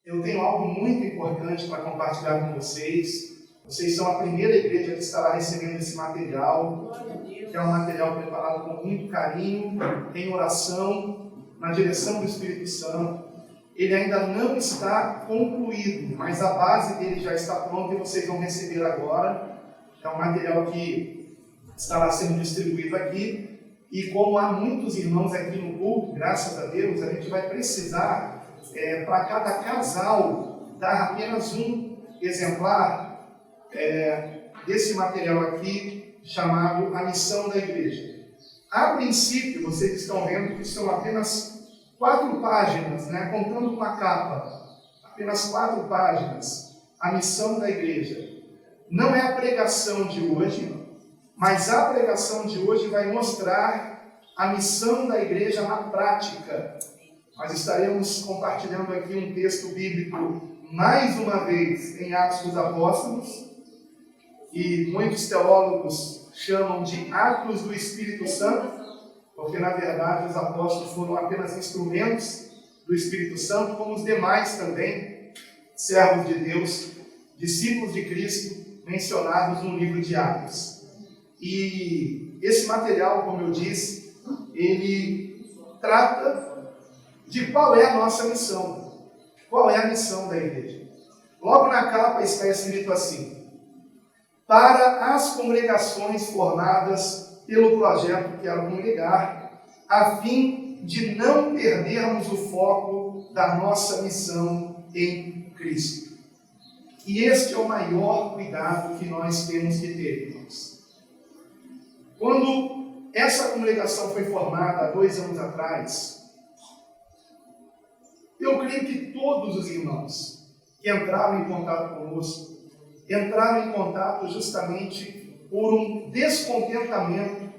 Eu tenho algo muito importante para compartilhar com vocês. Vocês são a primeira igreja que estará recebendo esse material, que é um material preparado com muito carinho, em oração, na direção do Espírito Santo. Ele ainda não está concluído, mas a base dele já está pronta e vocês vão receber agora. É um material que estará sendo distribuído aqui. E como há muitos irmãos aqui no culto, graças a Deus, a gente vai precisar, para cada casal, dar apenas um exemplar desse material aqui, chamado A Missão da Igreja. A princípio, vocês estão vendo que são apenas 4 páginas, contando com a capa. Apenas 4 páginas. A Missão da Igreja. Não é a pregação de hoje, mas a pregação de hoje vai mostrar a missão da igreja na prática. Nós estaremos compartilhando aqui um texto bíblico, mais uma vez, em Atos dos Apóstolos, e muitos teólogos chamam de Atos do Espírito Santo, porque na verdade os apóstolos foram apenas instrumentos do Espírito Santo, como os demais também, servos de Deus, discípulos de Cristo, mencionados no livro de Atos. E esse material, como eu disse, ele trata de qual é a nossa missão, qual é a missão da igreja. Logo na capa está escrito assim: para as congregações formadas pelo projeto Quero Congregar, a fim de não perdermos o foco da nossa missão em Cristo. E este é o maior cuidado que nós temos que ter, irmãos. Quando essa congregação foi formada há 2 anos atrás, eu creio que todos os irmãos que entraram em contato conosco, entraram em contato justamente por um descontentamento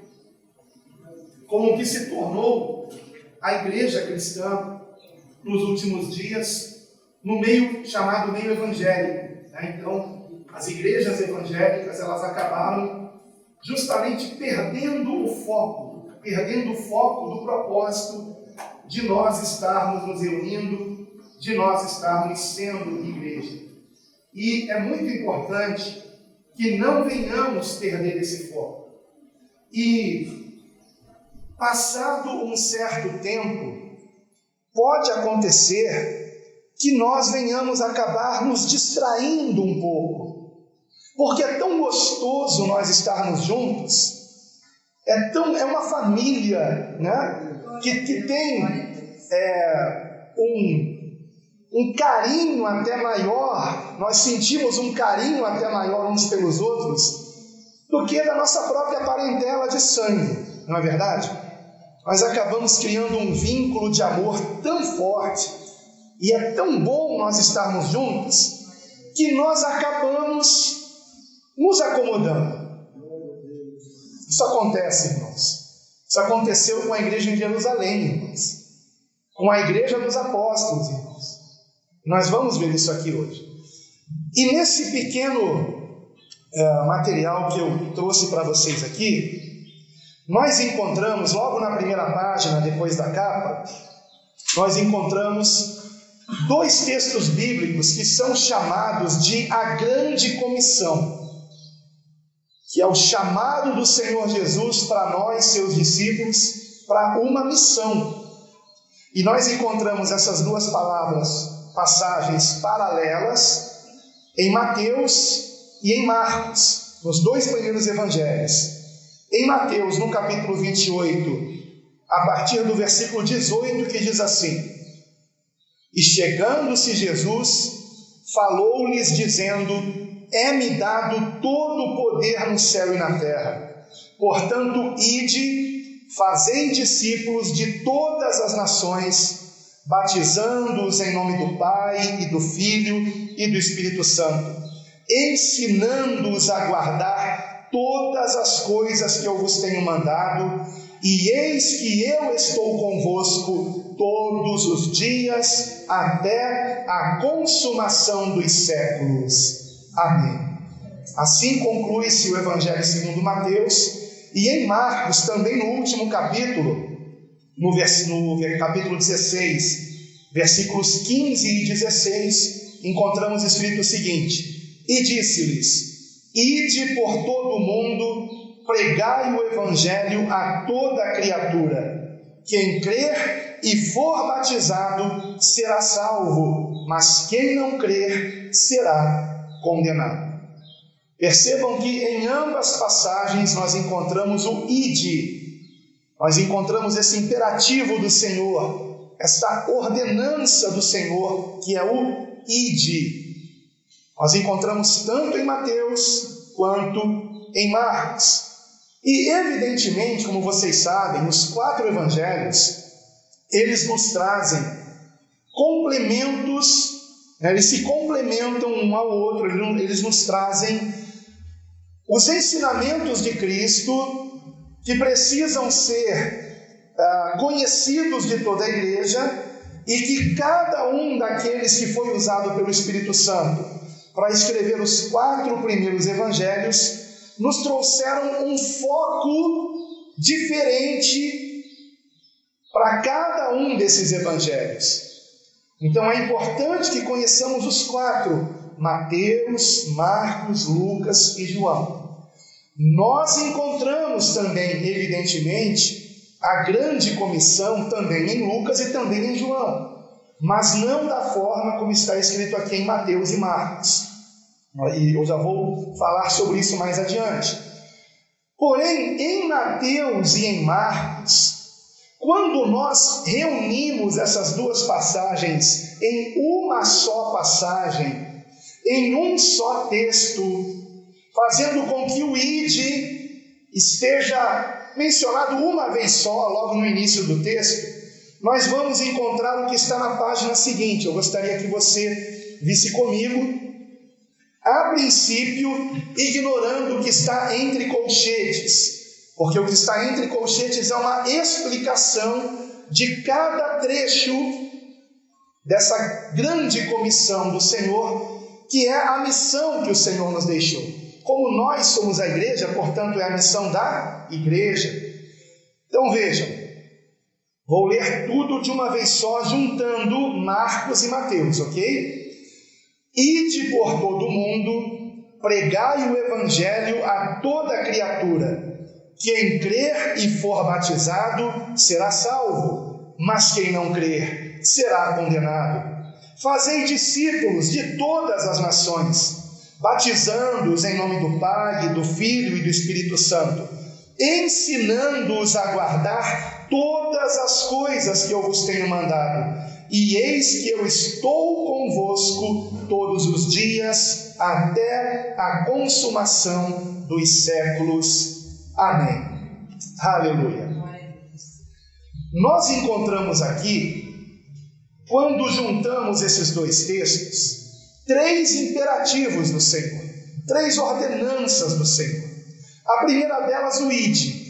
com o que se tornou a igreja cristã nos últimos dias, no meio chamado meio evangélico. Então, as igrejas evangélicas, elas acabaram justamente perdendo o foco do propósito de nós estarmos nos reunindo, de nós estarmos sendo igreja. E é muito importante que não venhamos perder esse foco. E, passado um certo tempo, pode acontecer que nós venhamos acabar nos distraindo um pouco, porque é tão gostoso nós estarmos juntos, é uma família, que tem um carinho até maior, nós sentimos um carinho até maior uns pelos outros, do que da nossa própria parentela de sangue, não é verdade? Nós acabamos criando um vínculo de amor tão forte, e é tão bom nós estarmos juntos, que nós acabamos nos acomodando. Isso acontece, irmãos. Isso aconteceu com a igreja em Jerusalém, irmãos. Com a igreja dos apóstolos, irmãos. Nós vamos ver isso aqui hoje. E nesse pequeno material que eu trouxe para vocês aqui, nós encontramos, logo na primeira página, depois da capa, nós encontramos 2 textos bíblicos que são chamados de a grande comissão, que é o chamado do Senhor Jesus para nós, seus discípulos, para uma missão. E nós encontramos essas 2 passagens paralelas em Mateus e em Marcos, nos 2 primeiros evangelhos. Em Mateus, no capítulo 28, a partir do versículo 18, que diz assim: e chegando-se Jesus, falou-lhes dizendo: é-me dado todo o poder no céu e na terra. Portanto, ide, fazei discípulos de todas as nações, batizando-os em nome do Pai e do Filho e do Espírito Santo, ensinando-os a guardar todas as coisas que eu vos tenho mandado, e eis que eu estou convosco todos os dias, até a consumação dos séculos. Amém. Assim conclui-se o Evangelho segundo Mateus. E em Marcos, também no último capítulo, no capítulo 16, versículos 15 e 16, encontramos escrito o seguinte: e disse-lhes: ide por todo o mundo, pregai o evangelho a toda criatura. Quem crer e for batizado será salvo, mas quem não crer será condenado. Percebam que em ambas passagens nós encontramos o ide, nós encontramos esse imperativo do Senhor, esta ordenança do Senhor, que é o ide. Nós encontramos tanto em Mateus quanto em Marcos. E evidentemente, como vocês sabem, os 4 evangelhos, eles nos trazem complementos, eles se complementam um ao outro, eles nos trazem os ensinamentos de Cristo que precisam ser conhecidos de toda a igreja, e que cada um daqueles que foi usado pelo Espírito Santo para escrever os 4 primeiros evangelhos nos trouxeram um foco diferente para cada um desses evangelhos. Então é importante que conheçamos os 4: Mateus, Marcos, Lucas e João. Nós encontramos também, evidentemente, a grande comissão também em Lucas e também em João, mas não da forma como está escrito aqui em Mateus e Marcos. E eu já vou falar sobre isso mais adiante. Porém, em Mateus e em Marcos, quando nós reunimos essas duas passagens em uma só passagem, em um só texto, fazendo com que o ide esteja mencionado uma vez só, logo no início do texto, nós vamos encontrar o que está na página seguinte. Eu gostaria que você visse comigo, a princípio, ignorando o que está entre colchetes, porque o que está entre colchetes é uma explicação de cada trecho dessa grande comissão do Senhor, que é a missão que o Senhor nos deixou. Como nós somos a igreja, portanto, é a missão da igreja. Então vejam, vou ler tudo de uma vez só, juntando Marcos e Mateus, ok? Ide por todo o mundo, pregai o evangelho a toda criatura. Quem crer e for batizado será salvo, mas quem não crer será condenado. Fazei discípulos de todas as nações, batizando-os em nome do Pai, do Filho e do Espírito Santo, ensinando-os a guardar todas as coisas que eu vos tenho mandado. E eis que eu estou convosco todos os dias, até a consumação dos séculos. Amém. Aleluia. Nós encontramos aqui, quando juntamos esses dois textos, 3 imperativos do Senhor, 3 ordenanças do Senhor. A primeira delas, o ide.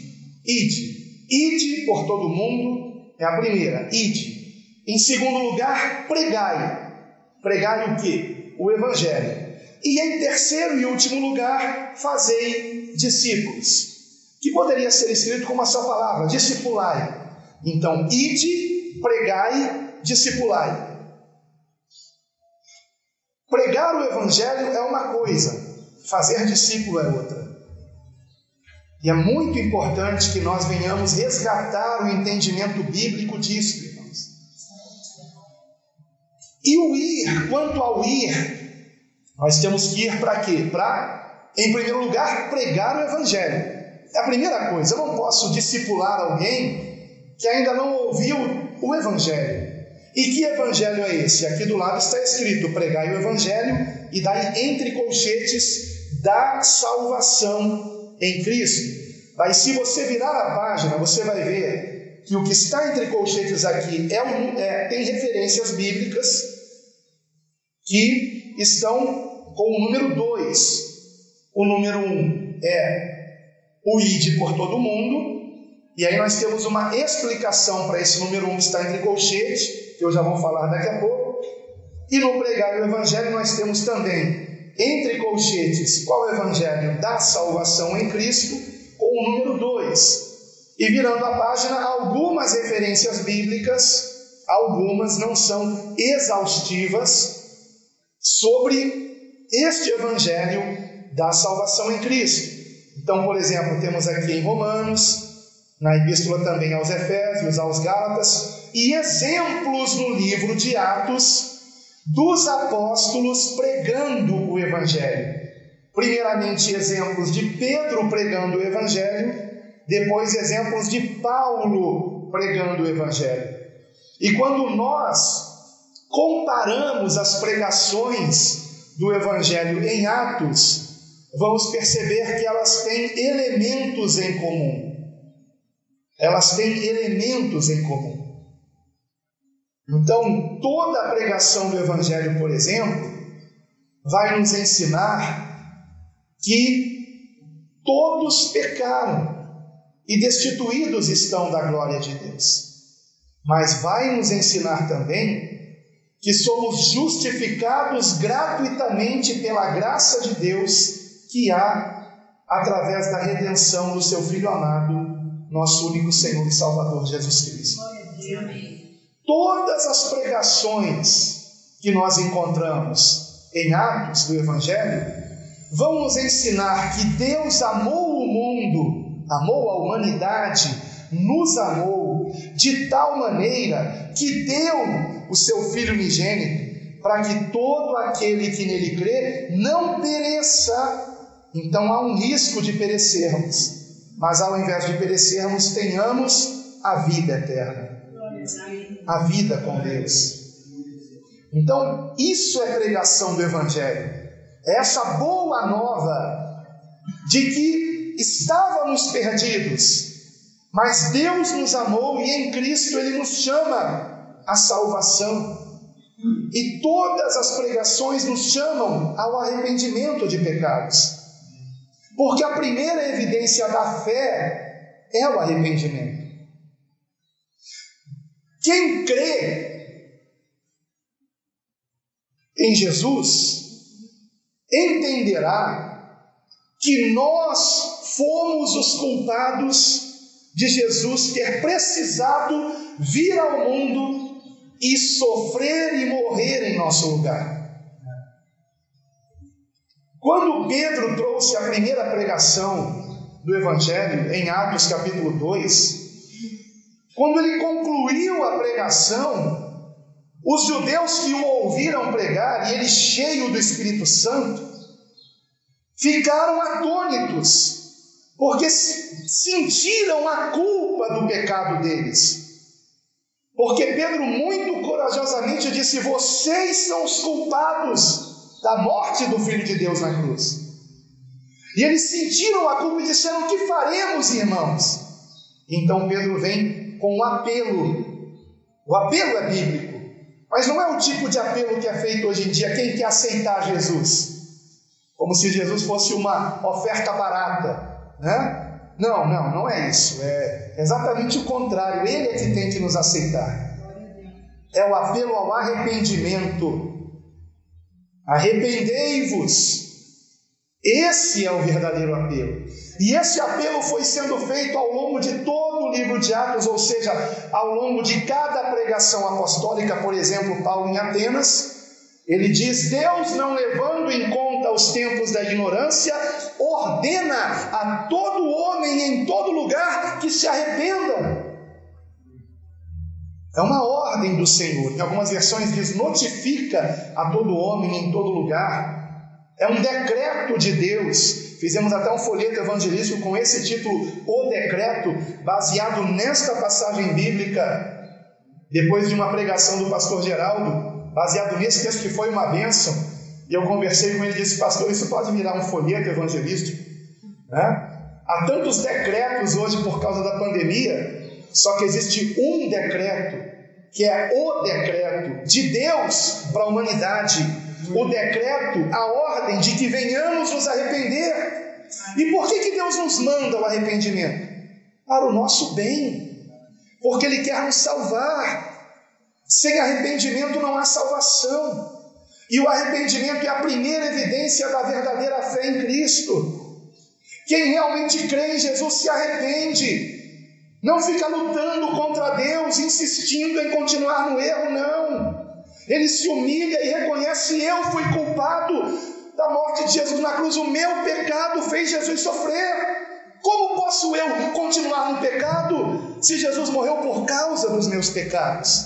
Ide por todo mundo, é a primeira, ide. Em segundo lugar, pregai. Pregai o quê? O evangelho. E em terceiro e último lugar, fazei discípulos, que poderia ser escrito com uma só palavra, discipulai. Então, ide, pregai, discipulai. Pregar o evangelho é uma coisa, fazer discípulo é outra. E é muito importante que nós venhamos resgatar o entendimento bíblico disso, irmãos. E o ir, quanto ao ir, nós temos que ir para quê? Para, em primeiro lugar, pregar o evangelho. É a primeira coisa. Eu não posso discipular alguém que ainda não ouviu o evangelho. E que evangelho é esse? Aqui do lado está escrito: pregai o evangelho, e daí entre colchetes, da salvação em Cristo. Daí, se você virar a página, você vai ver que o que está entre colchetes aqui tem referências bíblicas que estão com o número 2. O número 1 é o ide por todo mundo, e aí nós temos uma explicação para esse número 1 que está entre colchetes, que eu já vou falar daqui a pouco. E no pregar o evangelho nós temos também entre colchetes qual é o evangelho da salvação em Cristo, com o número 2. E virando a página, algumas referências bíblicas algumas não são exaustivas sobre este evangelho da salvação em Cristo. Então, por exemplo, temos aqui em Romanos, na epístola também aos Efésios, aos Gálatas, e exemplos no livro de Atos dos apóstolos pregando o evangelho. Primeiramente, exemplos de Pedro pregando o evangelho, depois exemplos de Paulo pregando o evangelho. E quando nós comparamos as pregações do evangelho em Atos, vamos perceber que elas têm elementos em comum. Elas têm elementos em comum. Então, toda a pregação do evangelho, por exemplo, vai nos ensinar que todos pecaram e destituídos estão da glória de Deus. Mas vai nos ensinar também que somos justificados gratuitamente pela graça de Deus que há através da redenção do seu Filho amado, nosso único Senhor e Salvador Jesus Cristo. Todas as pregações que nós encontramos em Atos do Evangelho vão nos ensinar que Deus amou o mundo, amou a humanidade, nos amou de tal maneira que deu o seu Filho unigênito para que todo aquele que nele crê não pereça. Então há um risco de perecermos, mas ao invés de perecermos, tenhamos a vida eterna, a vida com Deus. Então isso é pregação do Evangelho, é essa boa nova de que estávamos perdidos, mas Deus nos amou e em Cristo Ele nos chama à salvação. E todas as pregações nos chamam ao arrependimento de pecados, porque a primeira evidência da fé é o arrependimento. Quem crê em Jesus entenderá que nós fomos os culpados de Jesus ter precisado vir ao mundo e sofrer e morrer em nosso lugar. Quando Pedro trouxe a primeira pregação do Evangelho, em Atos capítulo 2, quando ele concluiu a pregação, os judeus que o ouviram pregar, e ele cheio do Espírito Santo, ficaram atônitos, porque sentiram a culpa do pecado deles. Porque Pedro muito corajosamente disse: vocês são os culpados da morte do Filho de Deus na cruz. E eles sentiram a culpa e disseram: o que faremos, irmãos? Então Pedro vem com um apelo. O apelo é bíblico, mas não é o tipo de apelo que é feito hoje em dia. Quem quer aceitar Jesus? Como se Jesus fosse uma oferta barata, né? Não é isso. É exatamente o contrário. Ele é que tem que nos aceitar. É o apelo ao arrependimento. Arrependei-vos. Esse é o verdadeiro apelo. E esse apelo foi sendo feito ao longo de todo o livro de Atos, ou seja, ao longo de cada pregação apostólica. Por exemplo, Paulo em Atenas, ele diz: Deus, não levando em conta os tempos da ignorância, ordena a todo homem em todo lugar que se arrependam. É uma ordem do Senhor. Em algumas versões diz: notifica a todo homem em todo lugar. É um decreto de Deus. Fizemos até um folheto evangelístico com esse título, O Decreto, baseado nesta passagem bíblica, depois de uma pregação do pastor Geraldo, baseado nesse texto que foi uma bênção. E eu conversei com ele e disse: pastor, isso pode virar um folheto evangelístico, né? Há tantos decretos hoje por causa da pandemia, só que existe um decreto, que é o decreto de Deus para a humanidade. O decreto, a ordem de que venhamos nos arrepender. E por que Deus nos manda o arrependimento? Para o nosso bem, porque Ele quer nos salvar. Sem arrependimento não há salvação. E o arrependimento é a primeira evidência da verdadeira fé em Cristo. Quem realmente crê em Jesus se arrepende. Não fica lutando contra Deus, insistindo em continuar no erro, não. Ele se humilha e reconhece: eu fui culpado da morte de Jesus na cruz, o meu pecado fez Jesus sofrer. Como posso eu continuar no pecado se Jesus morreu por causa dos meus pecados?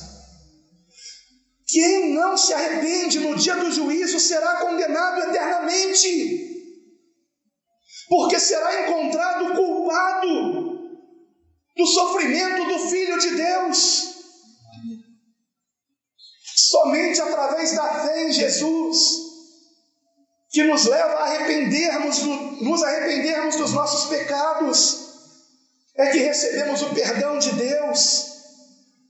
Quem não se arrepende no dia do juízo será condenado eternamente, porque será encontrado culpado do sofrimento do Filho de Deus. Somente através da fé em Jesus, que nos leva a nos arrependermos dos nossos pecados, é que recebemos o perdão de Deus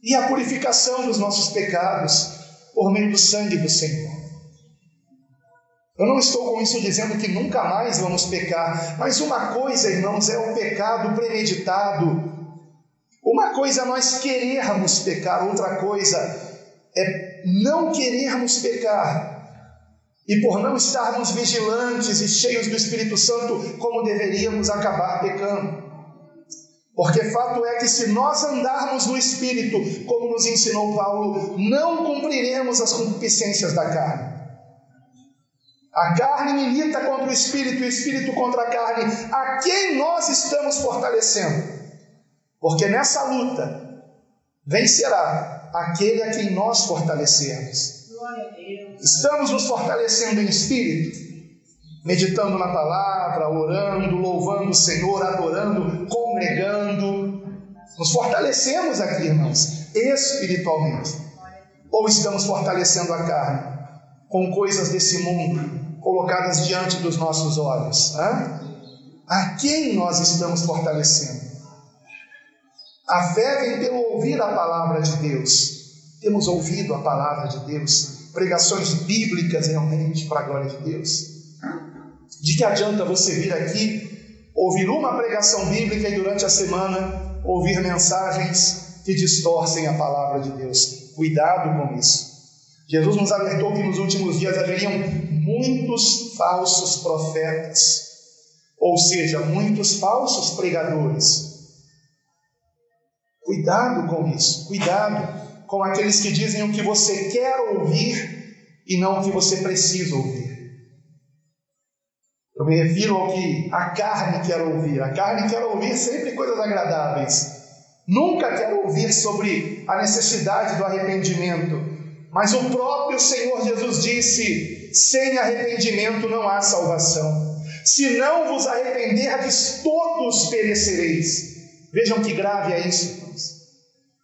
e a purificação dos nossos pecados por meio do sangue do Senhor. Eu não estou com isso dizendo que nunca mais vamos pecar, mas uma coisa, irmãos, é o pecado premeditado. Uma coisa é nós querermos pecar, outra coisa é não querermos pecar e por não estarmos vigilantes e cheios do Espírito Santo como deveríamos, acabar pecando. Porque fato é que se nós andarmos no Espírito, como nos ensinou Paulo, não cumpriremos as concupiscências da carne. A carne milita contra o Espírito e o Espírito contra a carne. A quem nós estamos fortalecendo? Porque nessa luta vencerá aquele a quem nós fortalecermos. Estamos nos fortalecendo em espírito, meditando na palavra, orando, louvando o Senhor, adorando, congregando. Nos fortalecemos aqui, irmãos, espiritualmente. Ou estamos fortalecendo a carne com coisas desse mundo colocadas diante dos nossos olhos? A quem nós estamos fortalecendo? A fé vem pelo ouvir a palavra de Deus. Temos ouvido a palavra de Deus, pregações bíblicas realmente para a glória de Deus. De que adianta você vir aqui, ouvir uma pregação bíblica e durante a semana ouvir mensagens que distorcem a palavra de Deus? Cuidado com isso. Jesus nos alertou que nos últimos dias haveriam muitos falsos profetas, ou seja, muitos falsos pregadores. Cuidado com isso, cuidado com aqueles que dizem o que você quer ouvir e não o que você precisa ouvir. Eu me refiro ao que a carne quer ouvir. A carne quer ouvir sempre coisas agradáveis. Nunca quer ouvir sobre a necessidade do arrependimento. Mas o próprio Senhor Jesus disse: sem arrependimento não há salvação. Se não vos arrependerdes, todos perecereis. Vejam que grave é isso, irmãos.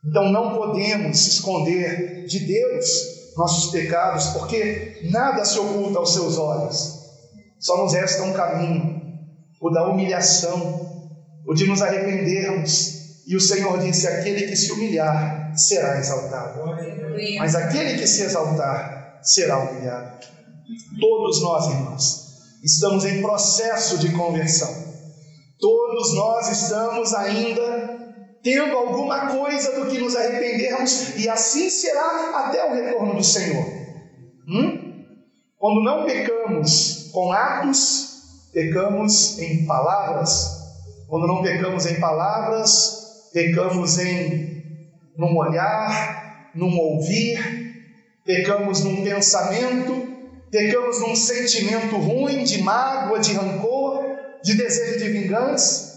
Então não podemos esconder de Deus nossos pecados, porque nada se oculta aos seus olhos. Só nos resta um caminho, o da humilhação, o de nos arrependermos. E o Senhor disse: aquele que se humilhar será exaltado, mas aquele que se exaltar será humilhado. Todos nós, irmãos, estamos em processo de conversão. Todos nós estamos ainda tendo alguma coisa do que nos arrependermos, e assim será até o retorno do Senhor. Quando não pecamos com atos, pecamos em palavras. Quando não pecamos em palavras, pecamos num olhar, num ouvir, pecamos num pensamento, pecamos num sentimento ruim, de mágoa, de rancor, de desejo de vingança.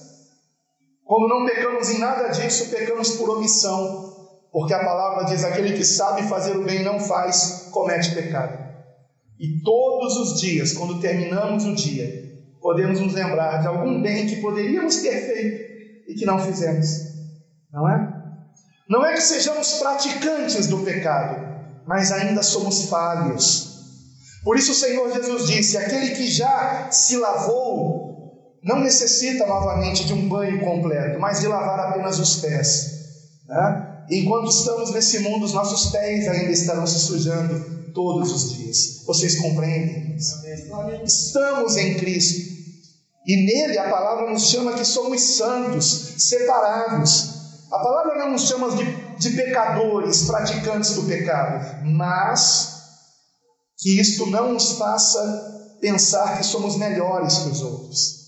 Quando não pecamos em nada disso, pecamos por omissão, porque a palavra diz: aquele que sabe fazer o bem e não faz, comete pecado. E todos os dias, quando terminamos o dia, podemos nos lembrar de algum bem que poderíamos ter feito e que não fizemos, não é? Não é que sejamos praticantes do pecado, mas ainda somos falhos. Por isso o Senhor Jesus disse: aquele que já se lavou não necessita novamente de um banho completo, mas de lavar apenas os pés, né? Enquanto estamos nesse mundo, os nossos pés ainda estarão se sujando todos os dias. Vocês compreendem? Estamos em Cristo, e nele a palavra nos chama que somos santos, separados. A palavra não nos chama de pecadores, praticantes do pecado, mas que isto não nos faça pensar que somos melhores que os outros,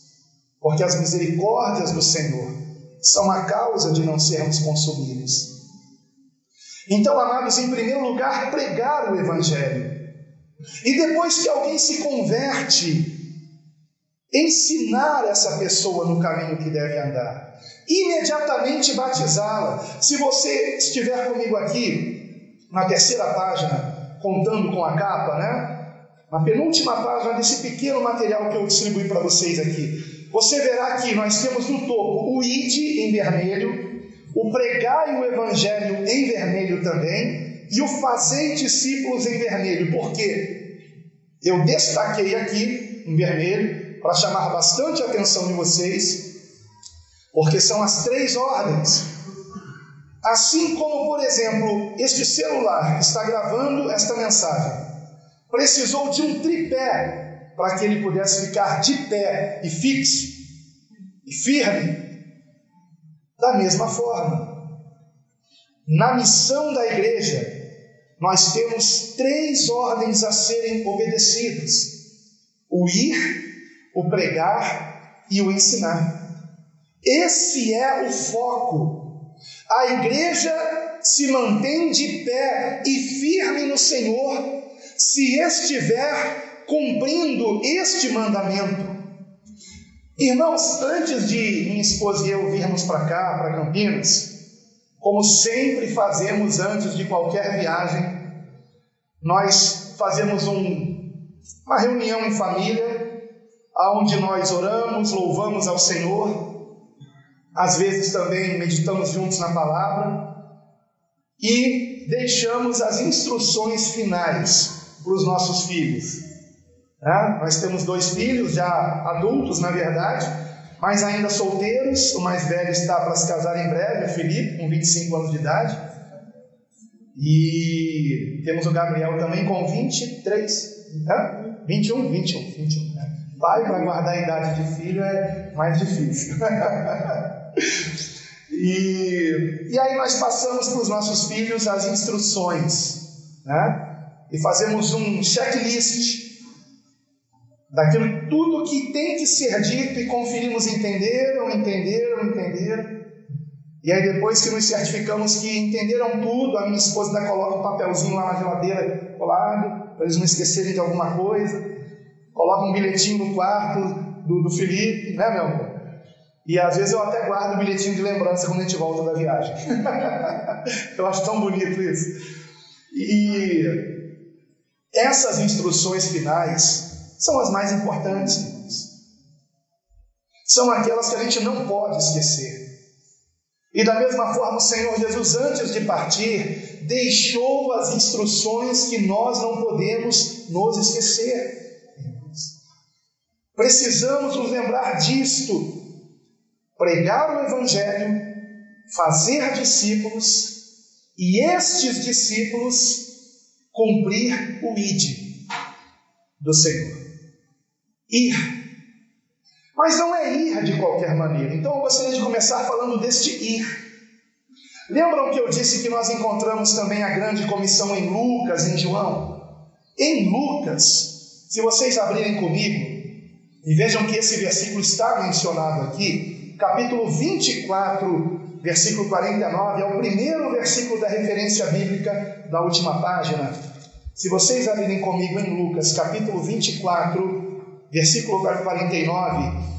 porque as misericórdias do Senhor são a causa de não sermos consumíveis. Então, amados, em primeiro lugar, pregar o Evangelho. E depois que alguém se converte, ensinar essa pessoa no caminho que deve andar. Imediatamente batizá-la. Se você estiver comigo aqui, na terceira página, contando com a capa, na penúltima página desse pequeno material que eu distribuí para vocês aqui, você verá que nós temos no topo o ide em vermelho, o pregai o Evangelho em vermelho também, e o fazei discípulos em vermelho. Por quê? Eu destaquei aqui em vermelho para chamar bastante a atenção de vocês, porque são as 3 ordens. Assim como, por exemplo, este celular que está gravando esta mensagem precisou de um tripé para que ele pudesse ficar de pé e fixo e firme. Da mesma forma, na missão da igreja, nós temos 3 ordens a serem obedecidas: o ir, o pregar e o ensinar. Esse é o foco. A igreja se mantém de pé e firme no Senhor se estiver cumprindo este mandamento. Irmãos, antes de minha esposa e eu virmos para cá, para Campinas, como sempre fazemos antes de qualquer viagem, nós fazemos uma reunião em família, onde nós oramos, louvamos ao Senhor, às vezes também meditamos juntos na palavra e deixamos as instruções finais para os nossos filhos. Nós temos 2 filhos, já adultos na verdade, mas ainda solteiros. O mais velho está para se casar em breve, o Felipe, com 25 anos de idade. E temos o Gabriel também com 21. Pai, para guardar a idade de filho é mais difícil. E aí nós passamos para os nossos filhos as instruções, e fazemos um checklist daquilo tudo que tem que ser dito e conferimos: entenderam. E aí depois que nos certificamos que entenderam tudo, a minha esposa ainda coloca um papelzinho lá na geladeira colado, para eles não esquecerem de alguma coisa, coloca um bilhetinho no quarto do Felipe, meu amor? E às vezes eu até guardo o bilhetinho de lembrança quando a gente volta da viagem. Eu acho tão bonito isso. E essas instruções finais são as mais importantes, irmãos. São aquelas que a gente não pode esquecer. E da mesma forma, o Senhor Jesus, antes de partir, deixou as instruções que nós não podemos nos esquecer. Precisamos nos lembrar disto: pregar o Evangelho, fazer discípulos, e estes discípulos cumprir o ide do Senhor. Ir. Mas não é ir de qualquer maneira. Então eu gostaria de começar falando deste ir. Lembram que eu disse que nós encontramos também a grande comissão em Lucas, em João? Em Lucas, se vocês abrirem comigo, e vejam que esse versículo está mencionado aqui, capítulo 24, versículo 49, é o primeiro versículo da referência bíblica da última página. Se vocês abrirem comigo em Lucas, capítulo 24, versículo 49,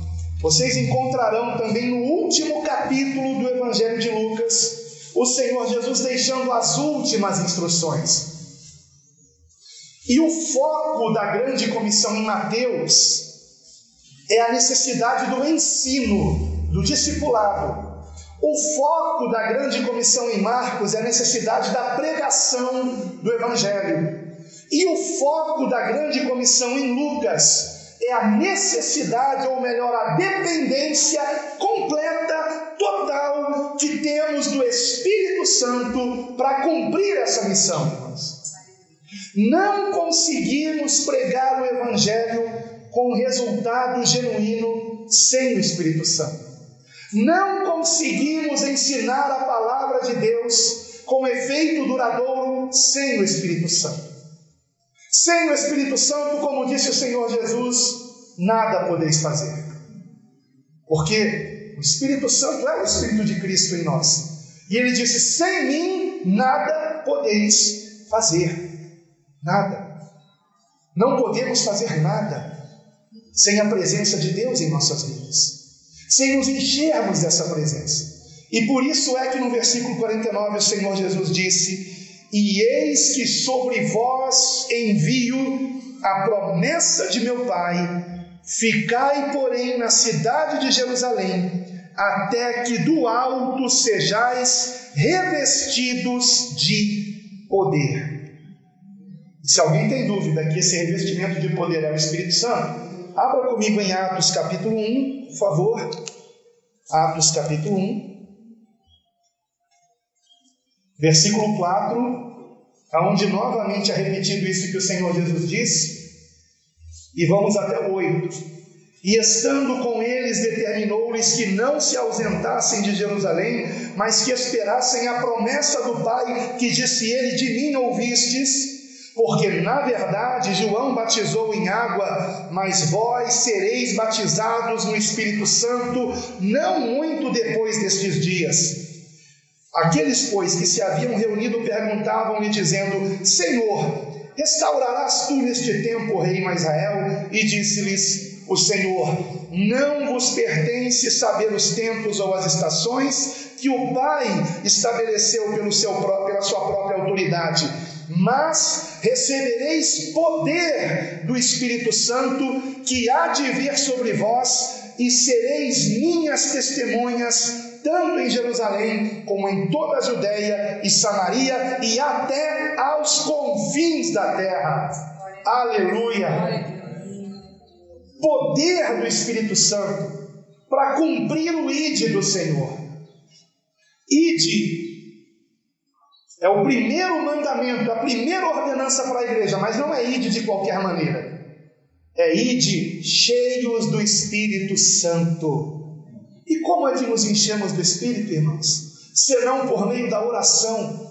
vocês encontrarão também no último capítulo do Evangelho de Lucas, o Senhor Jesus deixando as últimas instruções. E o foco da grande comissão em Mateus é a necessidade do ensino, do discipulado. O foco da grande comissão em Marcos é a necessidade da pregação do Evangelho. E o foco da grande comissão em Lucas é a necessidade, ou melhor, a dependência completa, total, que temos do Espírito Santo para cumprir essa missão, irmãos. Não conseguimos pregar o Evangelho com resultado genuíno sem o Espírito Santo. Não conseguimos ensinar a palavra de Deus com efeito duradouro sem o Espírito Santo. Sem o Espírito Santo, como disse o Senhor Jesus, nada podeis fazer. Porque O Espírito Santo é o Espírito de Cristo em nós. E ele disse: sem mim nada podeis fazer. Nada. Não podemos fazer nada sem a presença de Deus em nossas vidas, sem nos enchermos dessa presença. E por isso é que no versículo 49 o Senhor Jesus disse: e eis que sobre vós envio a promessa de meu Pai, ficai, porém, na cidade de Jerusalém, até que do alto sejais revestidos de poder. E se alguém tem dúvida que esse revestimento de poder é o Espírito Santo, abra comigo em Atos capítulo 1, por favor. Atos capítulo 1, versículo 4, onde novamente é repetido isso que o Senhor Jesus disse. E vamos até o 8. E estando com eles, determinou-lhes que não se ausentassem de Jerusalém, mas que esperassem a promessa do Pai, que disse ele: de mim ouvistes, porque na verdade João batizou em água, mas vós sereis batizados no Espírito Santo não muito depois destes dias. Aqueles, pois, que se haviam reunido perguntavam-lhe, dizendo: Senhor, restaurarás tu neste tempo o reino a Israel? E disse-lhes o Senhor: não vos pertence saber os tempos ou as estações que o Pai estabeleceu pela sua própria autoridade, mas recebereis poder do Espírito Santo, que há de vir sobre vós, e sereis minhas testemunhas, tanto em Jerusalém, como em toda a Judeia e Samaria, e até aos confins da terra. Aleluia! Poder do Espírito Santo para cumprir o ide do Senhor. Ide é o primeiro mandamento, a primeira ordenança para a igreja, mas não é ide de qualquer maneira. É ide cheios do Espírito Santo. E como é que nos enchemos do Espírito, irmãos? Senão por meio da oração.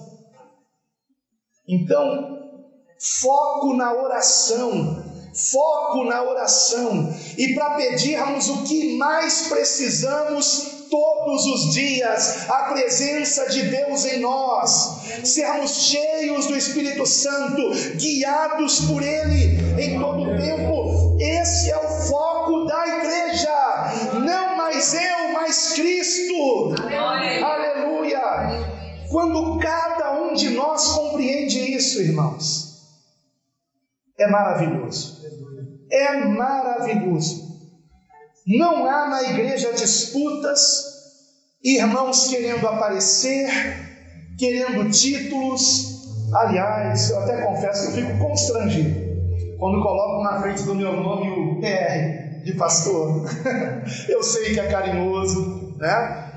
Então, foco na oração. Foco na oração. E para pedirmos o que mais precisamos todos os dias, a presença de Deus em nós, sermos cheios do Espírito Santo, guiados por Ele em todo o tempo. Esse é o foco da igreja. Não mais eu, mas Cristo. Aleluia! Quando cada um de nós compreende isso, irmãos, é maravilhoso. É maravilhoso. Não há na igreja disputas, irmãos querendo aparecer, querendo títulos. Aliás, eu até confesso que eu fico constrangido quando coloco na frente do meu nome o PR de pastor. Eu sei que é carinhoso, né?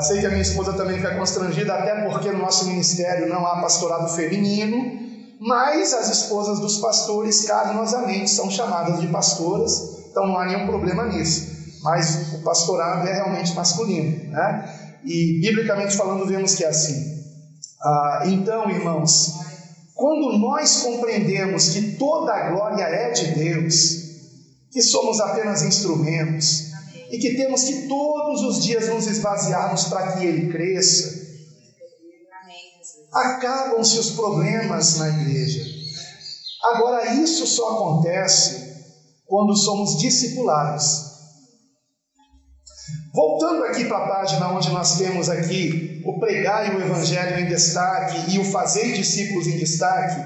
Sei que a minha esposa também fica constrangida, até porque no nosso ministério não há pastorado feminino, mas as esposas dos pastores carinhosamente são chamadas de pastoras, então não há nenhum problema nisso. Mas o pastorado é realmente masculino, né? E biblicamente falando vemos que é assim. Então, irmãos, quando nós compreendemos que toda a glória é de Deus, que somos apenas instrumentos, e que temos que todos os dias nos esvaziarmos para que Ele cresça, acabam-se os problemas na igreja. Agora, isso só acontece quando somos discipulados. Voltando aqui para a página onde nós temos aqui o pregai o evangelho em destaque e o fazei discípulos em destaque,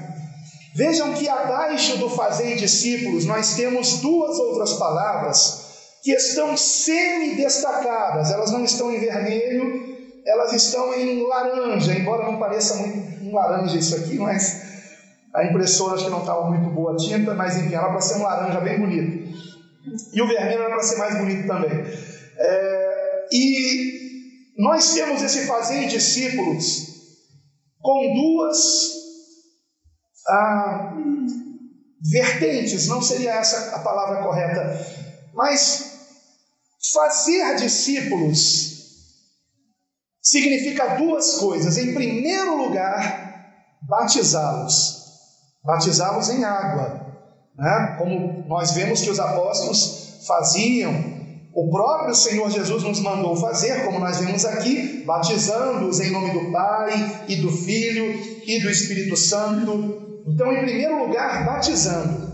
vejam que abaixo do fazei discípulos nós temos duas outras palavras que estão semi-destacadas. Elas não estão em vermelho, elas estão em laranja, embora não pareça muito um laranja isso aqui, mas a impressora acho que não estava muito boa a tinta, mas enfim, era para ser um laranja bem bonito. E o vermelho era para ser mais bonito também. E nós temos esse fazer discípulos com duas vertentes, não seria essa a palavra correta, mas fazer discípulos significa duas coisas. Em primeiro lugar, batizá-los em água, né? Como nós vemos que os apóstolos faziam, o próprio Senhor Jesus nos mandou fazer, como nós vemos aqui, batizando-os em nome do Pai e do Filho e do Espírito Santo. Então, em primeiro lugar, batizando.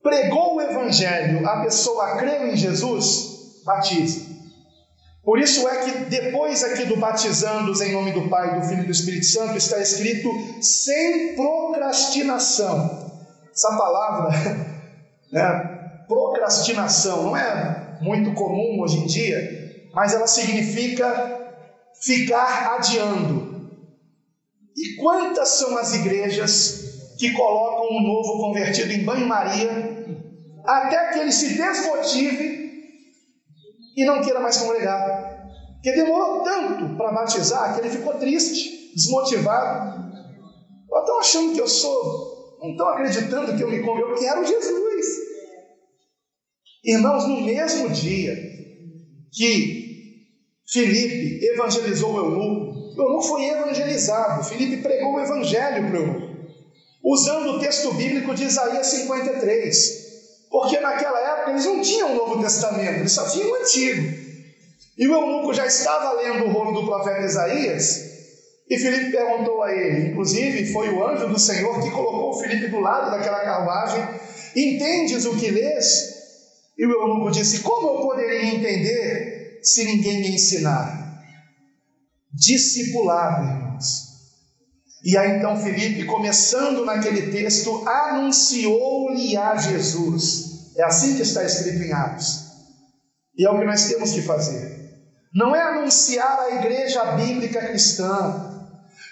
Pregou o Evangelho, a pessoa creu em Jesus, batiza. Por isso é que depois aqui do batizando-os em nome do Pai, do Filho e do Espírito Santo, está escrito sem procrastinação. Essa palavra, né, procrastinação, não é muito comum hoje em dia, mas ela significa ficar adiando. E quantas são as igrejas que colocam um novo convertido em banho-maria até que ele se desmotive e não queira mais congregar? Porque demorou tanto para batizar que ele ficou triste, desmotivado. Estão achando que eu sou, não estão acreditando que eu me converti, eu quero Jesus. Irmãos, no mesmo dia que Filipe evangelizou o eunuco foi evangelizado. Filipe pregou o evangelho para o eunuco, usando o texto bíblico de Isaías 53. Porque naquela época eles não tinham o Novo Testamento, eles só tinham o Antigo. E o eunuco já estava lendo o rolo do profeta Isaías, e Filipe perguntou a ele, inclusive foi o anjo do Senhor que colocou o Filipe do lado daquela carruagem: entendes o que lês? E o eunuco disse: como eu poderia entender se ninguém me ensinar? Discipulado, irmãos. E aí então Filipe, começando naquele texto, anunciou-lhe a Jesus. É assim que está escrito em Atos. E é o que nós temos que fazer. Não é anunciar a igreja bíblica cristã,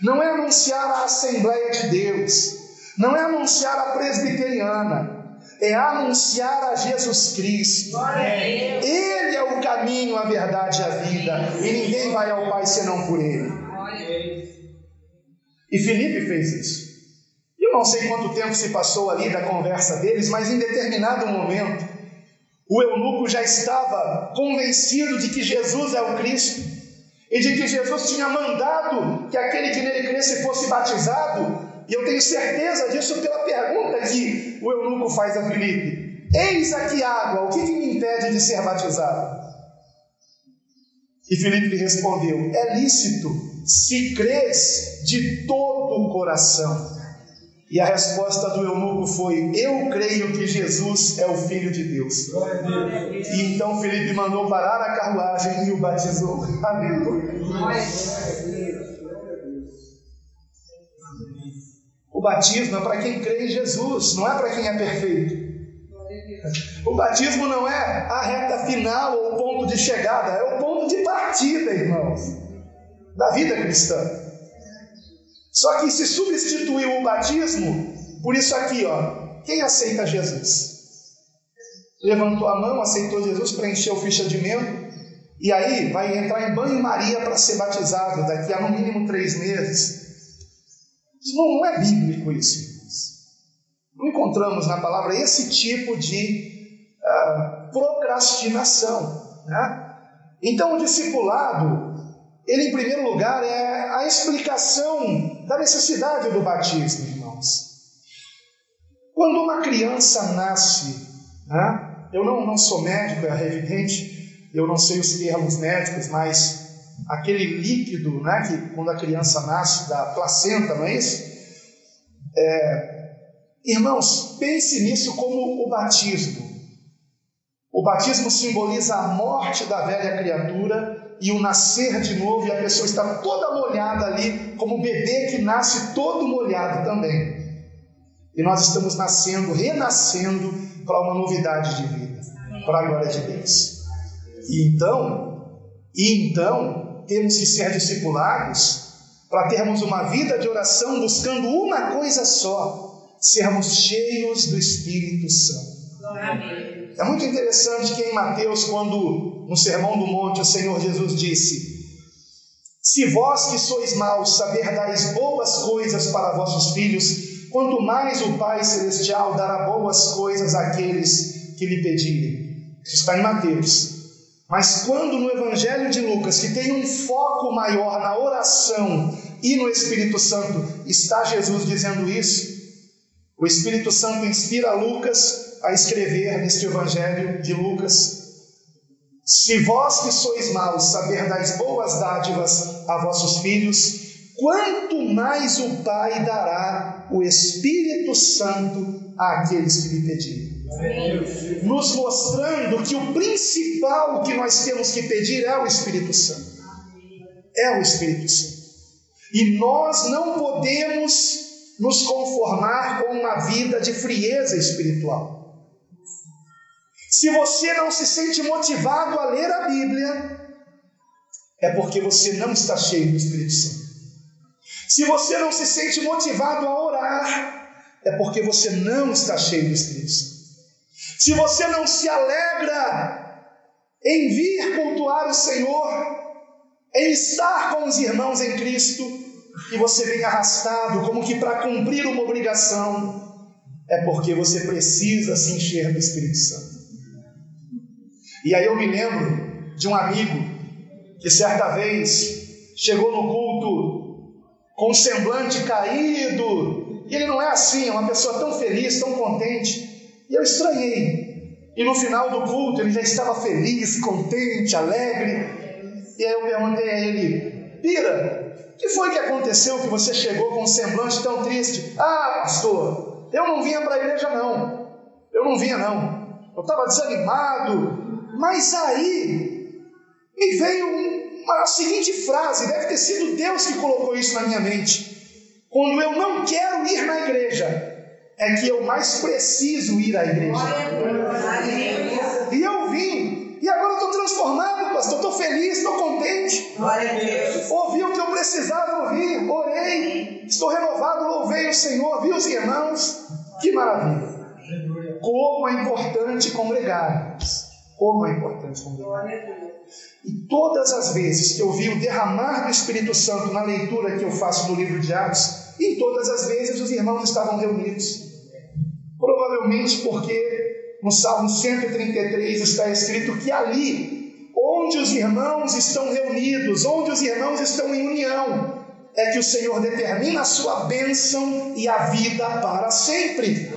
não é anunciar a Assembleia de Deus, não é anunciar a presbiteriana, é anunciar a Jesus Cristo. Ele é o caminho, a verdade e a vida, e ninguém vai ao Pai senão por Ele. E Filipe fez isso. Eu não sei quanto tempo se passou ali da conversa deles, mas em determinado momento, o eunuco já estava convencido de que Jesus é o Cristo, e de que Jesus tinha mandado que aquele que nele cresce fosse batizado. E eu tenho certeza disso pela pergunta que o eunuco faz a Filipe: eis aqui água, o que me impede de ser batizado? E Filipe lhe respondeu: é lícito, se crês de todo o coração. E a resposta do eunuco foi: eu creio que Jesus é o Filho de Deus. E então Filipe mandou parar a carruagem e o batizou. Aleluia. O batismo é para quem crê em Jesus, não é para quem é perfeito. O batismo não é a reta final ou o ponto de chegada, é o ponto de partida, irmãos, da vida cristã. Só que se substituiu o batismo por isso aqui, ó: quem aceita Jesus? Levantou a mão, aceitou Jesus, preencheu ficha de membro, e aí vai entrar em banho-maria para ser batizado daqui a no mínimo 3 meses. Não é bíblico isso, irmãos. Não encontramos na palavra esse tipo de procrastinação, né? Então o discipulado, ele em primeiro lugar é a explicação da necessidade do batismo, irmãos. Quando uma criança nasce, né? Eu não sou médico, é evidente, eu não sei os termos médicos, mas aquele líquido, né, que quando a criança nasce da placenta, não é isso? Irmãos, pense nisso como o batismo. O batismo simboliza a morte da velha criatura e o nascer de novo, e a pessoa está toda molhada ali, como o bebê que nasce todo molhado também. E nós estamos nascendo, renascendo para uma novidade de vida, para a glória de Deus. E então temos que ser discipulados para termos uma vida de oração buscando uma coisa só: sermos cheios do Espírito Santo. Amém. É muito interessante que em Mateus, quando no Sermão do Monte o Senhor Jesus disse: se vós que sois maus saberdais boas coisas para vossos filhos, quanto mais o Pai Celestial dará boas coisas àqueles que lhe pedirem. Isso está em Mateus. Mas quando no Evangelho de Lucas, que tem um foco maior na oração e no Espírito Santo, está Jesus dizendo isso, o Espírito Santo inspira Lucas a escrever neste Evangelho de Lucas: Se vós que sois maus saberdais boas dádivas a vossos filhos, quanto mais o Pai dará o Espírito Santo àqueles que lhe pedirem. Nos mostrando que o principal que nós temos que pedir é o Espírito Santo. É o Espírito Santo. E nós não podemos nos conformar com uma vida de frieza espiritual. Se você não se sente motivado a ler a Bíblia, é porque você não está cheio do Espírito Santo. Se você não se sente motivado a orar, é porque você não está cheio do Espírito Santo. Se você não se alegra em vir cultuar o Senhor, em estar com os irmãos em Cristo, e você vem arrastado como que para cumprir uma obrigação, é porque você precisa se encher do Espírito Santo. E aí eu me lembro de um amigo que certa vez chegou no culto com um semblante caído, e ele não é assim, é uma pessoa tão feliz, tão contente, e eu estranhei. E no final do culto ele já estava feliz, contente, alegre. E aí eu perguntei a ele: Pira, o que foi que aconteceu que você chegou com um semblante tão triste? Ah, pastor, eu não vinha para a igreja não. Eu não vinha não. Eu estava desanimado. Mas aí me veio a seguinte frase, deve ter sido Deus que colocou isso na minha mente. Quando eu não quero ir na igreja, é que eu mais preciso ir à igreja. E eu vim. E agora eu estou transformado, pastor, estou feliz, estou contente. Ouvi o que eu precisava ouvir, orei, estou renovado, louvei o Senhor, vi os irmãos. Que maravilha! Como é importante congregar. Como é importante congregar. E todas as vezes que eu vi o derramar do Espírito Santo na leitura que eu faço do livro de Atos, em todas as vezes os irmãos estavam reunidos. Provavelmente porque no Salmo 133 está escrito que ali, onde os irmãos estão reunidos, onde os irmãos estão em união, é que o Senhor determina a sua bênção e a vida para sempre.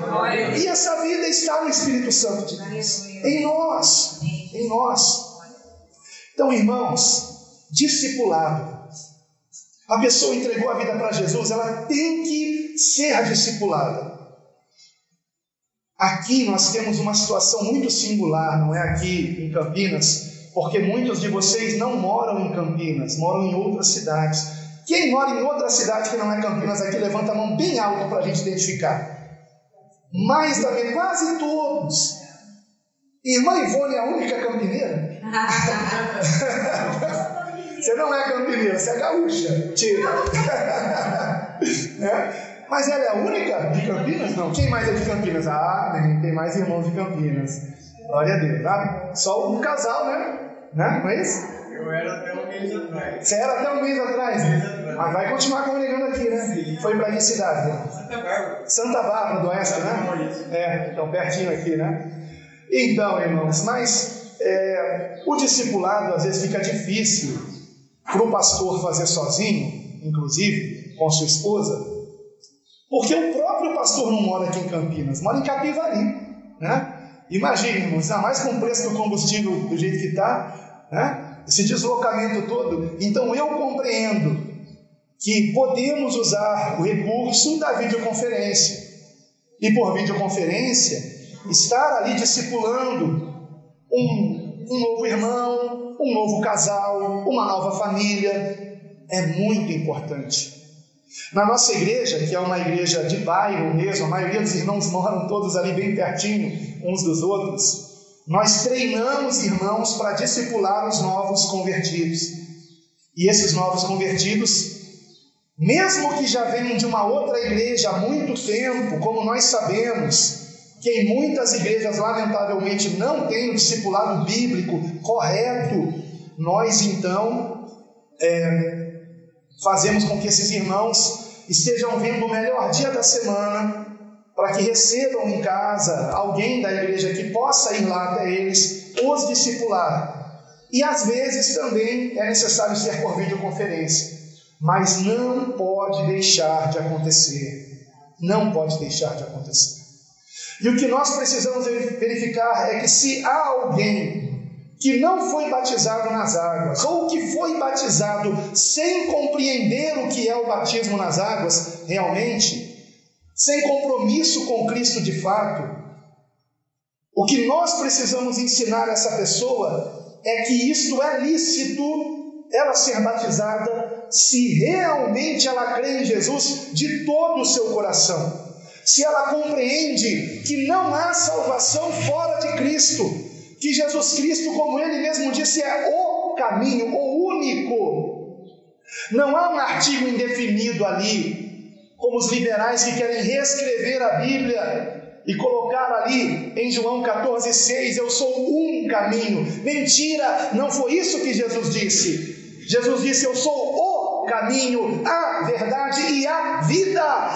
E essa vida está no Espírito Santo de Deus, em nós, em nós. Então, irmãos, discipulado. A pessoa entregou a vida para Jesus, ela tem que ser discipulada. Aqui nós temos uma situação muito singular, não é aqui em Campinas, porque muitos de vocês não moram em Campinas, moram em outras cidades. Quem mora em outra cidade que não é Campinas aqui, levanta a mão bem alto para a gente identificar. Mais da metade, quase todos. Irmã Ivone é a única campineira? Você não é campineira, você é gaúcha. Tira. Mas ela é a única de Campinas? Não. Quem mais é de Campinas? Ah, tem mais irmãos de Campinas. Glória a Deus. Sabe? Só um casal, né? Não é isso? Eu era até um mês atrás. Você era até um mês atrás? Mas vai continuar congregando aqui, né? Sim. Foi para que cidade? Santa Bárbara. Santa Bárbara do Oeste, né? Então pertinho aqui, né? Então, irmãos, mas o discipulado às vezes fica difícil para o pastor fazer sozinho, inclusive com sua esposa, porque o próprio pastor não mora aqui em Campinas, mora em Capivari, né? Imagina, irmãos, ainda mais com o preço do combustível do jeito que está, né? Esse deslocamento todo. Então eu compreendo que podemos usar o recurso da videoconferência, e por videoconferência estar ali discipulando um novo irmão, um novo casal, uma nova família, é muito importante. Na nossa igreja, que é uma igreja de bairro mesmo, a maioria dos irmãos moram todos ali bem pertinho uns dos outros, nós treinamos irmãos para discipular os novos convertidos. E esses novos convertidos, mesmo que já venham de uma outra igreja há muito tempo, como nós sabemos que em muitas igrejas lamentavelmente não tem o discipulado bíblico correto, nós então fazemos com que esses irmãos estejam vendo o melhor dia da semana, para que recebam em casa alguém da igreja que possa ir lá até eles, os discipular. E às vezes também é necessário ser por videoconferência, mas não pode deixar de acontecer. Não pode deixar de acontecer. E o que nós precisamos verificar é que se há alguém que não foi batizado nas águas, ou que foi batizado sem compreender o que é o batismo nas águas, realmente, sem compromisso com Cristo de fato, o que nós precisamos ensinar a essa pessoa é que isto é lícito, ela ser batizada, se realmente ela crê em Jesus de todo o seu coração, se ela compreende que não há salvação fora de Cristo, que Jesus Cristo, como Ele mesmo disse, é o caminho, o único. Não há um artigo indefinido ali, como os liberais que querem reescrever a Bíblia e colocar ali em João 14,6, eu sou um caminho. Mentira, não foi isso que Jesus disse. Jesus disse, eu sou o caminho, a verdade e a vida.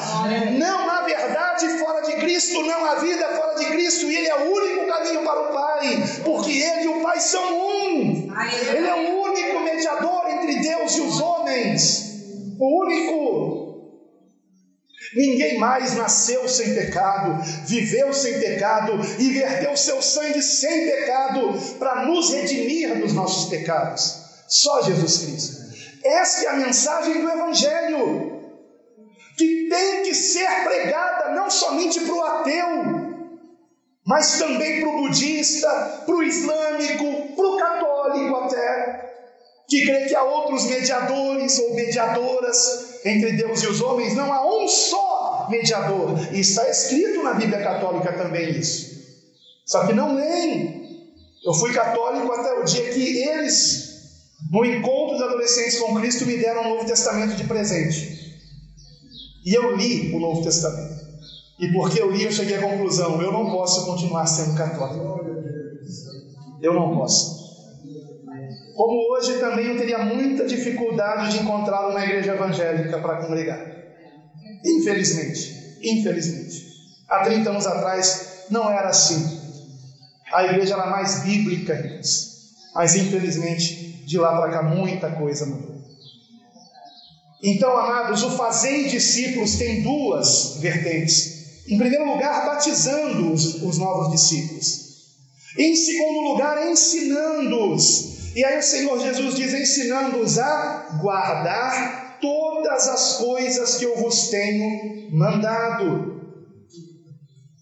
Não há verdade fora de Cristo, não há vida fora de Cristo, e Ele é o único caminho para o Pai, porque Ele e o Pai são um. Ele é o único mediador entre Deus e os homens, o único. Ninguém mais nasceu sem pecado, viveu sem pecado e verteu seu sangue sem pecado para nos redimir dos nossos pecados. Só Jesus Cristo. Esta é a mensagem do Evangelho, que tem que ser pregada não somente para o ateu, mas também para o budista, para o islâmico, para o católico até, que crê que há outros mediadores ou mediadoras entre Deus e os homens. Não há um só mediador, e está escrito na Bíblia Católica também isso, só que não leem. Eu fui católico até o dia que eles, no encontro dos adolescentes com Cristo, me deram o Novo Testamento de presente, e eu li o Novo Testamento, e porque eu li, eu cheguei à conclusão, eu não posso continuar sendo católico, eu não posso. Como hoje também eu teria muita dificuldade de encontrar uma igreja evangélica para congregar. Infelizmente. Há 30 anos atrás não era assim. A igreja era mais bíblica, mas infelizmente de lá para cá muita coisa mudou. Então, amados, o fazer discípulos tem duas vertentes. Em primeiro lugar, batizando os novos discípulos. Em segundo lugar, ensinando-os. E aí o Senhor Jesus diz, ensinando-os a guardar todas as coisas que eu vos tenho mandado.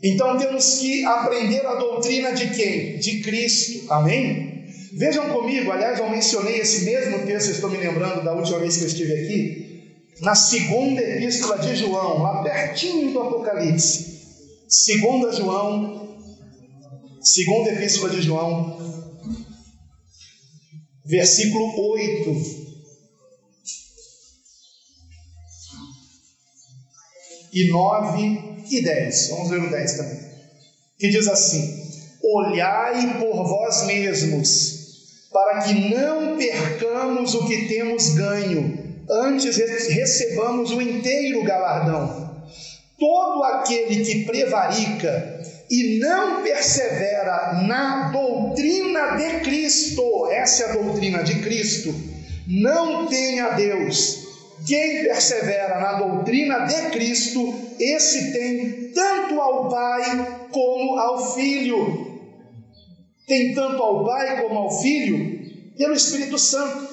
Então temos que aprender a doutrina de quem? De Cristo, amém? Vejam comigo, aliás eu mencionei esse mesmo texto, estou me lembrando da última vez que eu estive aqui, na segunda epístola de João, lá pertinho do Apocalipse. Segunda epístola de João, versículo 8, e 9 e 10, vamos ler o 10 também, que diz assim, olhai por vós mesmos, para que não percamos o que temos ganho, antes recebamos o inteiro galardão. Todo aquele que prevarica e não persevera na doutrina de Cristo, essa é a doutrina de Cristo, não tem a Deus. Quem persevera na doutrina de Cristo, esse tem tanto ao Pai como ao Filho. Tem tanto ao Pai como ao Filho pelo Espírito Santo.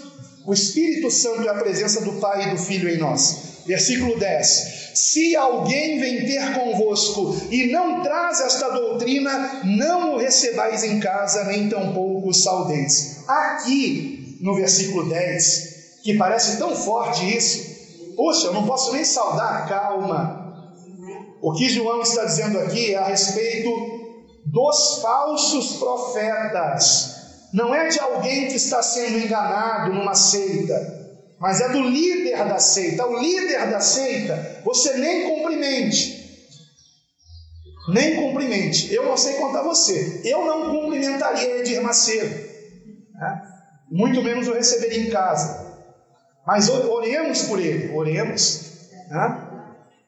O Espírito Santo é a presença do Pai e do Filho em nós. Versículo 10. Se alguém vem ter convosco e não traz esta doutrina, não o recebais em casa, nem tampouco o saudeis. Aqui, no versículo 10, que parece tão forte isso, poxa, eu não posso nem saudar, calma. O que João está dizendo aqui é a respeito dos falsos profetas. Não é de alguém que está sendo enganado numa seita, mas é do líder da seita. O líder da seita, você nem cumprimente. Eu não sei quanto a você, eu não cumprimentaria Edir Macedo, né? Muito menos eu receberia em casa. Mas oremos por ele, né?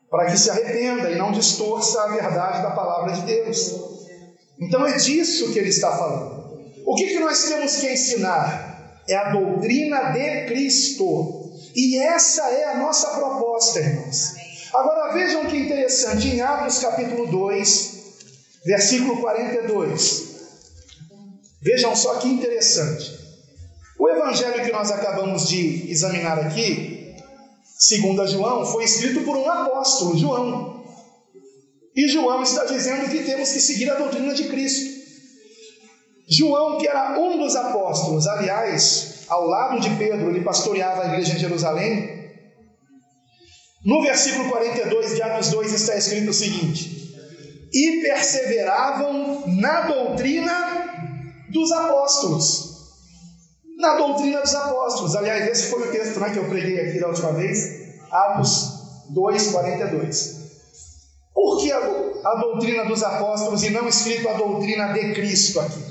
Para que se arrependa e não distorça a verdade da palavra de Deus. Então é disso que ele está falando. O que nós temos que ensinar? É a doutrina de Cristo. E essa é a nossa proposta, irmãos. Agora vejam que interessante, em Atos capítulo 2, versículo 42. Vejam só que interessante. O evangelho que nós acabamos de examinar aqui, segundo João, foi escrito por um apóstolo, João. E João está dizendo que temos que seguir a doutrina de Cristo. João, que era um dos apóstolos, aliás, ao lado de Pedro, ele pastoreava a igreja de Jerusalém. No versículo 42 de Atos 2 está escrito o seguinte: e perseveravam na doutrina dos apóstolos. Na doutrina dos apóstolos. Aliás, esse foi o texto, que eu preguei aqui da última vez, Atos 2, 42. Por que a doutrina dos apóstolos e não escrito a doutrina de Cristo aqui?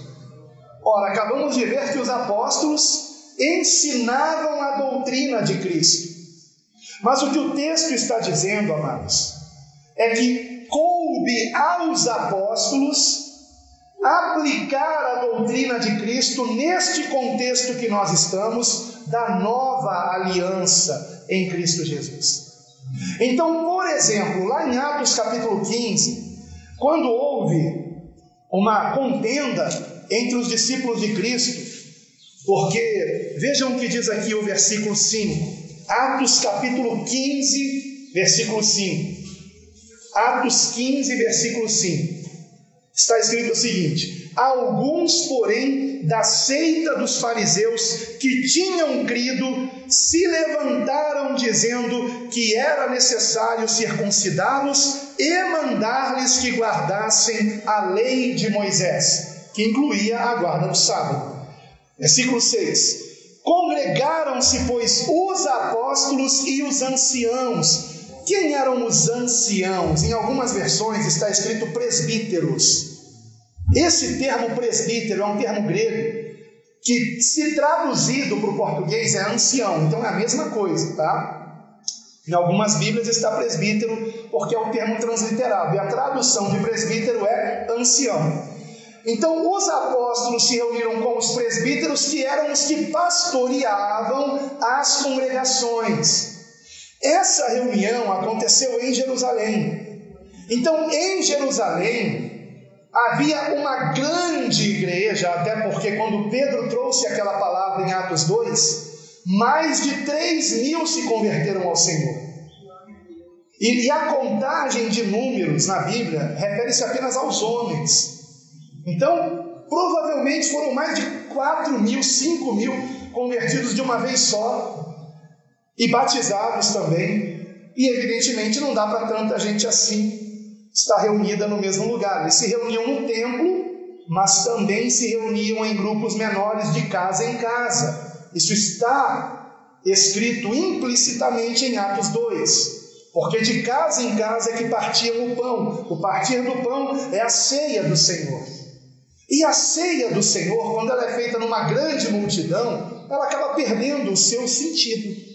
Ora, acabamos de ver que os apóstolos ensinavam a doutrina de Cristo. Mas o que o texto está dizendo, amados, é que coube aos apóstolos aplicar a doutrina de Cristo neste contexto que nós estamos, da nova aliança em Cristo Jesus. Então, por exemplo, lá em Atos capítulo 15, quando houve uma contenda entre os discípulos de Cristo, porque vejam o que diz aqui o versículo 5, Atos capítulo 15, versículo 5. Atos 15, versículo 5. Está escrito o seguinte: alguns, porém, da seita dos fariseus que tinham crido, se levantaram dizendo que era necessário circuncidá-los e mandar-lhes que guardassem a lei de Moisés, que incluía a guarda do sábado. Versículo 6. Congregaram-se, pois, os apóstolos e os anciãos. Quem eram os anciãos? Em algumas versões está escrito presbíteros. Esse termo presbítero é um termo grego que, se traduzido para o português, é ancião. Então é a mesma coisa, tá? Em algumas Bíblias está presbítero porque é um termo transliterado, e a tradução de presbítero é ancião. Então os apóstolos se reuniram com os presbíteros, que eram os que pastoreavam as congregações. Essa reunião aconteceu em Jerusalém. Então, em Jerusalém, havia uma grande igreja, até porque quando Pedro trouxe aquela palavra em Atos 2, mais de 3.000 se converteram ao Senhor. E a contagem de números na Bíblia refere-se apenas aos homens. Então, provavelmente foram mais de 4.000, 5.000 convertidos de uma vez só. E batizados também, e evidentemente não dá para tanta gente assim estar reunida no mesmo lugar. Eles se reuniam no templo, mas também se reuniam em grupos menores, de casa em casa. Isso está escrito implicitamente em Atos 2, porque de casa em casa é que partiam o pão. O partir do pão é a ceia do Senhor. E a ceia do Senhor, quando ela é feita numa grande multidão, ela acaba perdendo o seu sentido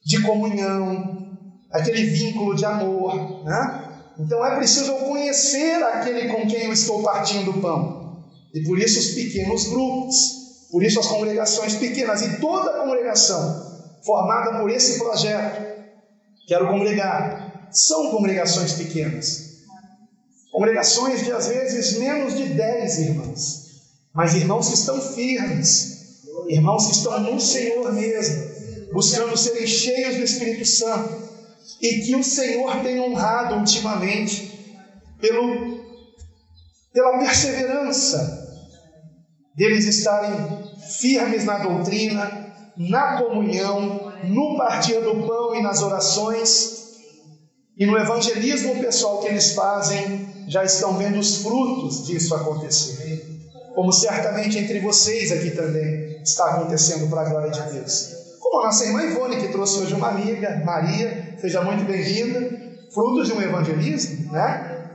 de comunhão, aquele vínculo de amor, né? Então é preciso eu conhecer aquele com quem eu estou partindo o pão. E por isso os pequenos grupos, por isso as congregações pequenas, e toda a congregação formada por esse projeto, quero congregar, são congregações pequenas. Congregações de às vezes menos de 10 irmãos, mas irmãos que estão firmes, irmãos que estão no Senhor mesmo, buscando serem cheios do Espírito Santo, e que o Senhor tem honrado ultimamente pela perseverança deles estarem firmes na doutrina, na comunhão, no partir do pão e nas orações, e no evangelismo pessoal que eles fazem. Já estão vendo os frutos disso acontecer, como certamente entre vocês aqui também está acontecendo, para a glória de Deus. Como a nossa irmã Ivone, que trouxe hoje uma amiga, Maria, seja muito bem-vinda, fruto de um evangelismo, né?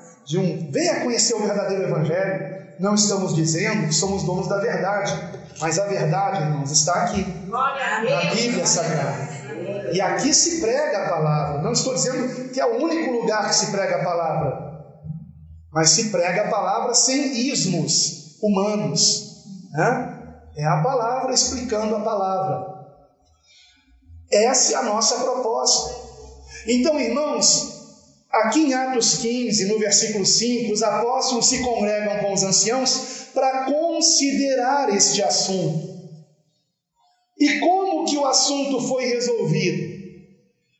Venha conhecer o verdadeiro evangelho. Não estamos dizendo que somos donos da verdade, mas a verdade, irmãos, está aqui, na Bíblia Sagrada. E aqui se prega a palavra. Não estou dizendo que é o único lugar que se prega a palavra, mas se prega a palavra sem ismos humanos, né? É a palavra explicando a palavra. Essa é a nossa proposta. Então, irmãos, aqui em Atos 15, no versículo 5, os apóstolos se congregam com os anciãos para considerar este assunto. E como que o assunto foi resolvido?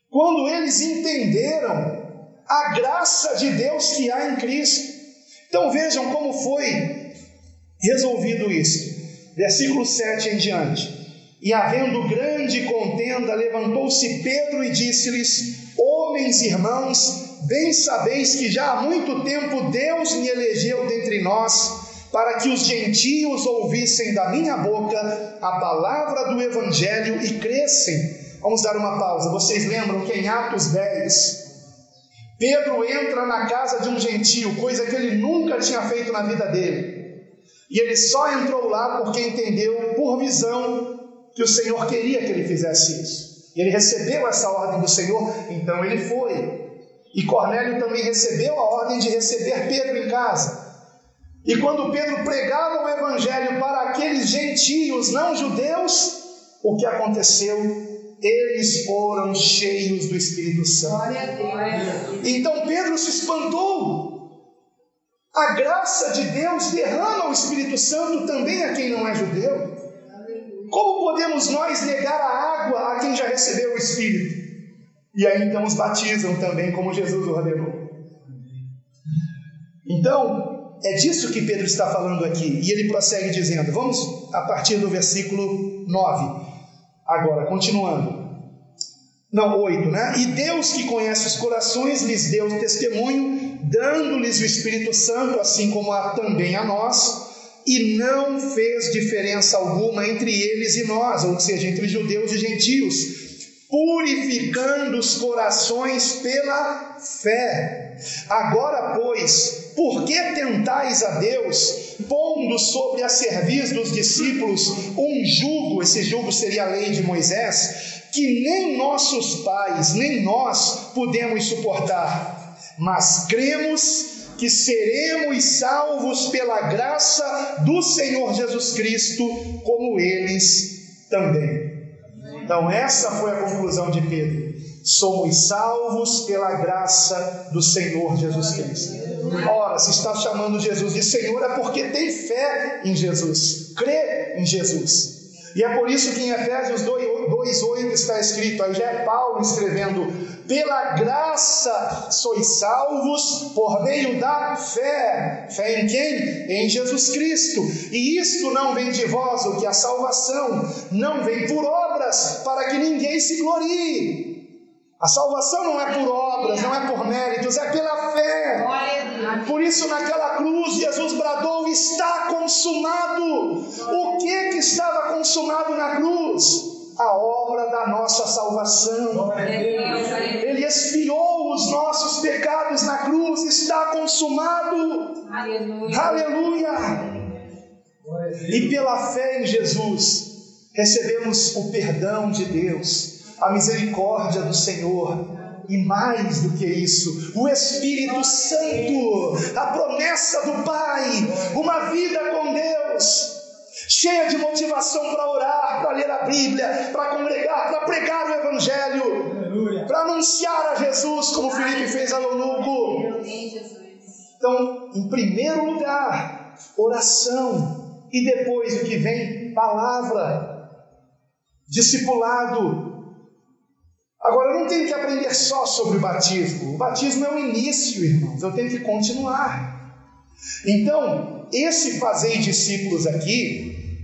Quando eles entenderam a graça de Deus que há em Cristo. Então vejam como foi resolvido isso. Versículo 7 em diante. E havendo grande contenda, levantou-se Pedro e disse-lhes: homens e irmãos, bem sabeis que já há muito tempo Deus me elegeu dentre nós, para que os gentios ouvissem da minha boca a palavra do Evangelho e crescem. Vamos dar uma pausa. Vocês lembram que em Atos 10, Pedro entra na casa de um gentio, coisa que ele nunca tinha feito na vida dele. E ele só entrou lá porque entendeu, por visão, que o Senhor queria que ele fizesse isso. Ele recebeu essa ordem do Senhor, então ele foi. E Cornélio também recebeu a ordem de receber Pedro em casa. E quando Pedro pregava o Evangelho para aqueles gentios não judeus, o que aconteceu? Eles foram cheios do Espírito Santo. Então Pedro se espantou. A graça de Deus derrama o Espírito Santo também a quem não é judeu. Como podemos nós negar a água a quem já recebeu o Espírito? E aí então os batizam também, como Jesus ordenou. Então, é disso que Pedro está falando aqui. E ele prossegue dizendo, vamos a partir do versículo 9. Agora, continuando. 8, né? E Deus que conhece os corações lhes deu testemunho, dando-lhes o Espírito Santo, assim como também a nós, e não fez diferença alguma entre eles e nós, ou seja, entre judeus e gentios, purificando os corações pela fé. Agora, pois, por que tentais a Deus, pondo sobre a cerviz dos discípulos um jugo, esse jugo seria a lei de Moisés, que nem nossos pais, nem nós podemos suportar, mas cremos que seremos salvos pela graça do Senhor Jesus Cristo, como eles também. Então essa foi a conclusão de Pedro. Somos salvos pela graça do Senhor Jesus Cristo. Ora, se está chamando Jesus de Senhor é porque tem fé em Jesus, crê em Jesus. E é por isso que em Efésios 2:8 está escrito, aí já é Paulo escrevendo, pela graça sois salvos por meio da fé. Fé em quem? Em Jesus Cristo. E isto não vem de vós, o que a salvação não vem por obras, para que ninguém se glorie. A salvação não é por obras, não é por méritos, é pela fé. Por isso naquela cruz Jesus bradou, está consumado. O que estava consumado na cruz? A obra da nossa salvação. Ele expiou os nossos pecados na cruz, está consumado. Aleluia. E pela fé em Jesus recebemos o perdão de Deus, a misericórdia do Senhor, e mais do que isso, o Espírito Santo, a promessa do Pai, uma vida com Deus, cheia de motivação para orar, para ler a Bíblia, para congregar, para pregar o Evangelho, para anunciar a Jesus, como Filipe fez a eunuco. Então, em primeiro lugar, oração, e depois o que vem, palavra, discipulado. Agora, eu não tenho que aprender só sobre o batismo. O batismo é o início, irmãos. Eu tenho que continuar. Então, esse fazer discípulos aqui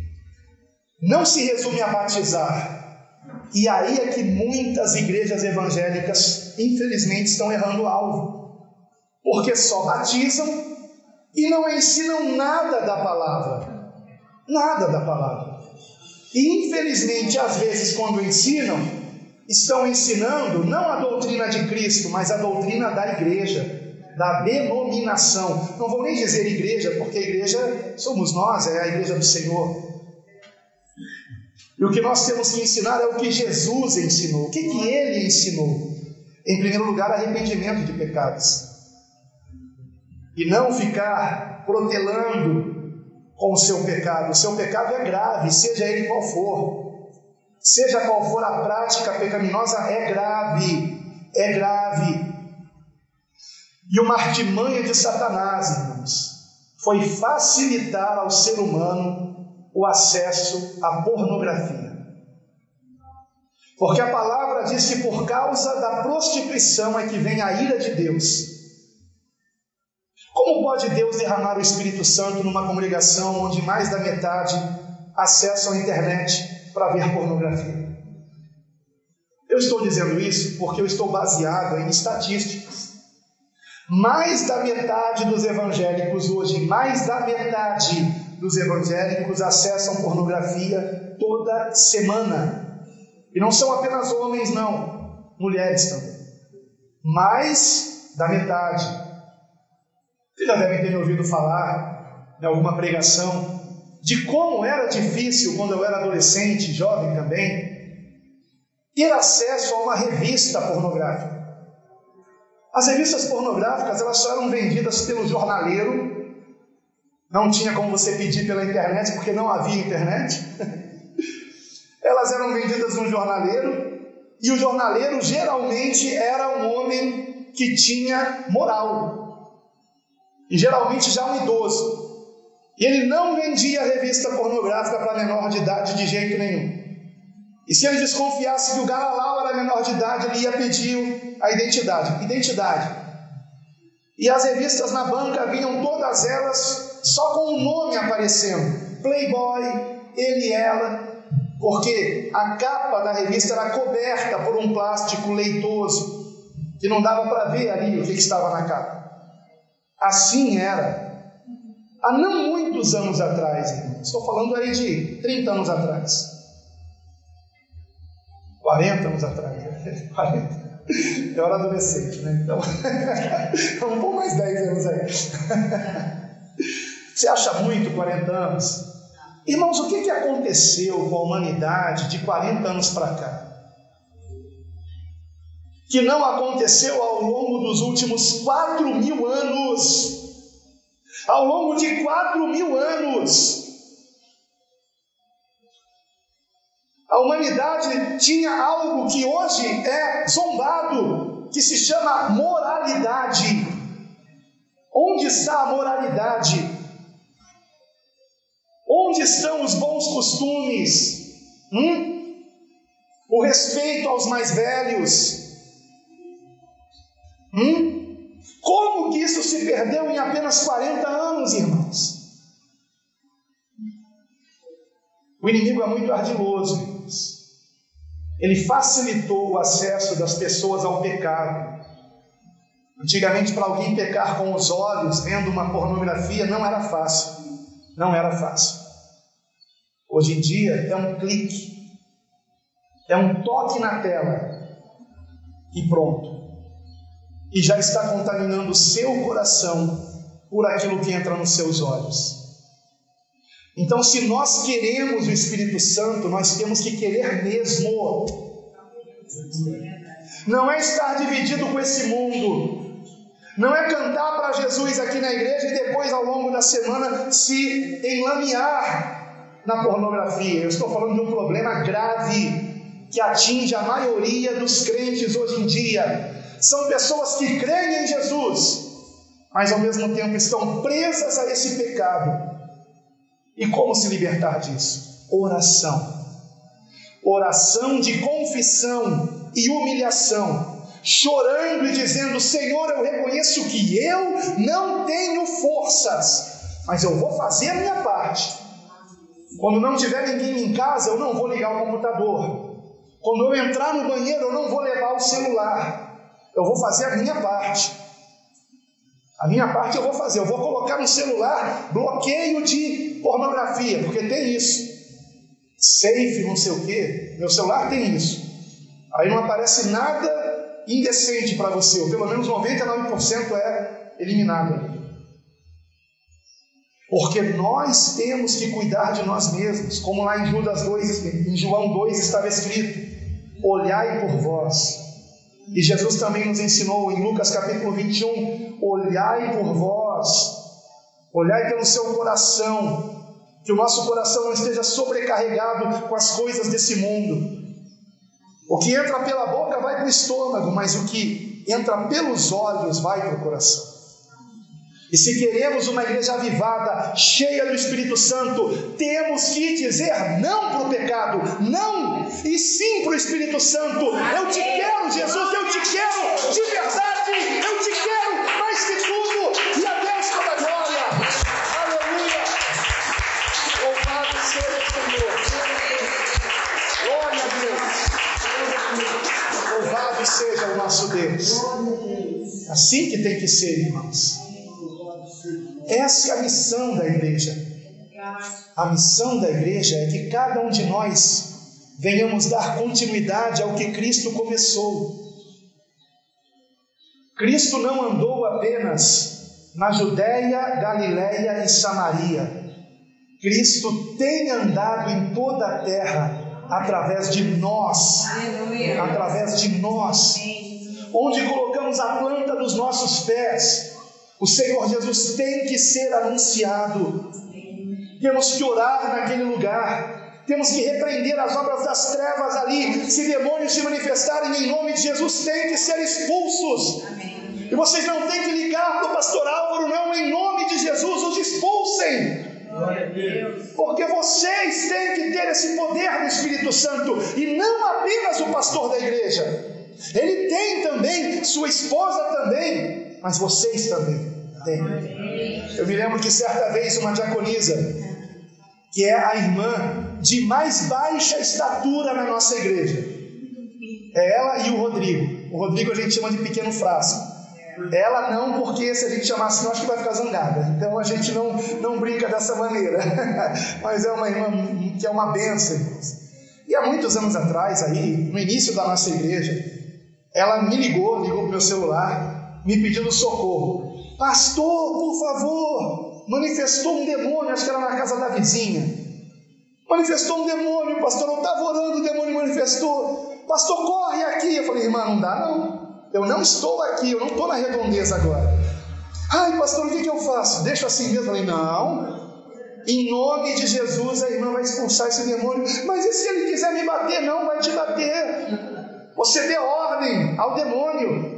não se resume a batizar. E aí é que muitas igrejas evangélicas, infelizmente, estão errando o alvo. Porque só batizam e não ensinam nada da palavra. Nada da palavra. E, infelizmente, às vezes, quando ensinam, estão ensinando não a doutrina de Cristo, mas a doutrina da igreja, da denominação. Não vou nem dizer igreja, porque a igreja somos nós, é a igreja do Senhor. E o que nós temos que ensinar é o que Jesus ensinou. O que Ele ensinou? Em primeiro lugar, arrependimento de pecados. E não ficar protelando com o seu pecado. O seu pecado é grave, seja ele qual for. Seja qual for a prática pecaminosa, é grave, é grave. E uma artimanha de Satanás, irmãos, foi facilitar ao ser humano o acesso à pornografia. Porque a palavra diz que por causa da prostituição é que vem a ira de Deus. Como pode Deus derramar o Espírito Santo numa congregação onde mais da metade acessam a internet para ver pornografia? Eu estou dizendo isso porque eu estou baseado em estatísticas. Mais da metade dos evangélicos hoje, mais da metade dos evangélicos acessam pornografia toda semana. E não são apenas homens, não, mulheres também. Mais da metade. Vocês já devem ter me ouvido falar em alguma pregação de como era difícil quando eu era adolescente, jovem também, ter acesso a uma revista pornográfica. As revistas pornográficas, elas só eram vendidas pelo jornaleiro. Não tinha como você pedir pela internet, porque não havia internet. Elas eram vendidas no jornaleiro, e o jornaleiro geralmente era um homem que tinha moral, e geralmente já um idoso, e ele não vendia revista pornográfica para menor de idade de jeito nenhum. E se ele desconfiasse que o galalau era menor de idade, ele ia pedir a identidade. E as revistas na banca vinham todas elas só com o nome aparecendo, Playboy, ele e ela, porque a capa da revista era coberta por um plástico leitoso, que não dava para ver ali o que estava na capa. Assim era, há não muitos anos atrás, irmão. Estou falando aí de 30 anos atrás, 40 anos atrás, 40. Eu era adolescente, né? Então, vamos pôr mais 10 anos aí. Você acha muito 40 anos? Irmãos, o que aconteceu com a humanidade de 40 anos para cá? Que não aconteceu ao longo dos últimos 4.000 anos. Ao longo de 4.000 anos, a humanidade tinha algo que hoje é zombado, que se chama moralidade. Onde está a moralidade? Onde estão os bons costumes? O respeito aos mais velhos? Como que isso se perdeu em apenas 40 anos, irmãos? O inimigo é muito ardiloso, irmãos. Ele facilitou o acesso das pessoas ao pecado. Antigamente, para alguém pecar com os olhos, vendo uma pornografia, não era fácil. Não era fácil. Hoje em dia é um clique, é um toque na tela e pronto. E já está contaminando o seu coração por aquilo que entra nos seus olhos. Então, se nós queremos o Espírito Santo, nós temos que querer mesmo. Não é estar dividido com esse mundo. Não é cantar para Jesus aqui na igreja e depois, ao longo da semana, se enlamear na pornografia. Eu estou falando de um problema grave que atinge a maioria dos crentes hoje em dia. São pessoas que creem em Jesus, mas ao mesmo tempo estão presas a esse pecado. E como se libertar disso? Oração. Oração de confissão e humilhação. Chorando e dizendo: Senhor, eu reconheço que eu não tenho forças, mas eu vou fazer a minha parte. Quando não tiver ninguém em casa, eu não vou ligar o computador. Quando eu entrar no banheiro, eu não vou levar o celular. Eu vou fazer a minha parte. A minha parte eu vou fazer. Eu vou colocar no celular bloqueio de pornografia, porque tem isso. Safe, não sei o quê. Meu celular tem isso. Aí não aparece nada indecente para você, ou pelo menos 99% é eliminado. Porque nós temos que cuidar de nós mesmos, como lá em João 2 estava escrito: olhai por vós. E Jesus também nos ensinou em Lucas capítulo 21, olhai por vós, olhai pelo seu coração, que o nosso coração não esteja sobrecarregado com as coisas desse mundo. O que entra pela boca vai para o estômago, mas o que entra pelos olhos vai para o coração. E se queremos uma igreja avivada, cheia do Espírito Santo, temos que dizer não para o pecado, não, e sim para o Espírito Santo. Eu te quero, Jesus, eu te quero de verdade, eu te quero mais que tudo, e a Deus toda a glória. Aleluia! Louvado seja o Senhor. Glória a Deus. Louvado seja o nosso Deus. Assim que tem que ser, irmãos. Essa é a missão da igreja. A missão da igreja é que cada um de nós venhamos dar continuidade ao que Cristo começou. Cristo não andou apenas na Judéia, Galiléia e Samaria. Cristo tem andado em toda a terra através de nós. Através de nós. Onde colocamos a planta dos nossos pés, o Senhor Jesus tem que ser anunciado. Temos que orar naquele lugar. Temos que repreender as obras das trevas ali. Se demônios se manifestarem em nome de Jesus, têm que ser expulsos. Amém. E vocês não têm que ligar para o pastor Álvaro, não, em nome de Jesus, os expulsem. Porque vocês têm que ter esse poder do Espírito Santo, e não apenas o pastor da igreja. Ele tem também, sua esposa também, mas vocês também têm. Eu me lembro que certa vez uma diaconisa, que é a irmã de mais baixa estatura na nossa igreja, é ela e o Rodrigo. O Rodrigo a gente chama de pequeno frasco. Ela não, porque se a gente chamar assim, eu acho que vai ficar zangada. Então a gente não brinca dessa maneira. Mas é uma irmã que é uma bênção, irmãos. E há muitos anos atrás, aí, no início da nossa igreja, ela me ligou para o meu celular, me pedindo socorro. Pastor, por favor, manifestou um demônio, acho que era na casa da vizinha. Manifestou um demônio, pastor, eu estava orando, o demônio manifestou. Pastor, corre aqui. Eu falei, irmã, não dá não. Eu não estou aqui, eu não estou na redondeza agora. Ai, pastor, o que eu faço? Deixa assim mesmo. Eu falei, não. Em nome de Jesus, a irmã vai expulsar esse demônio. Mas e se ele quiser me bater? Não vai te bater. Você dê ordem ao demônio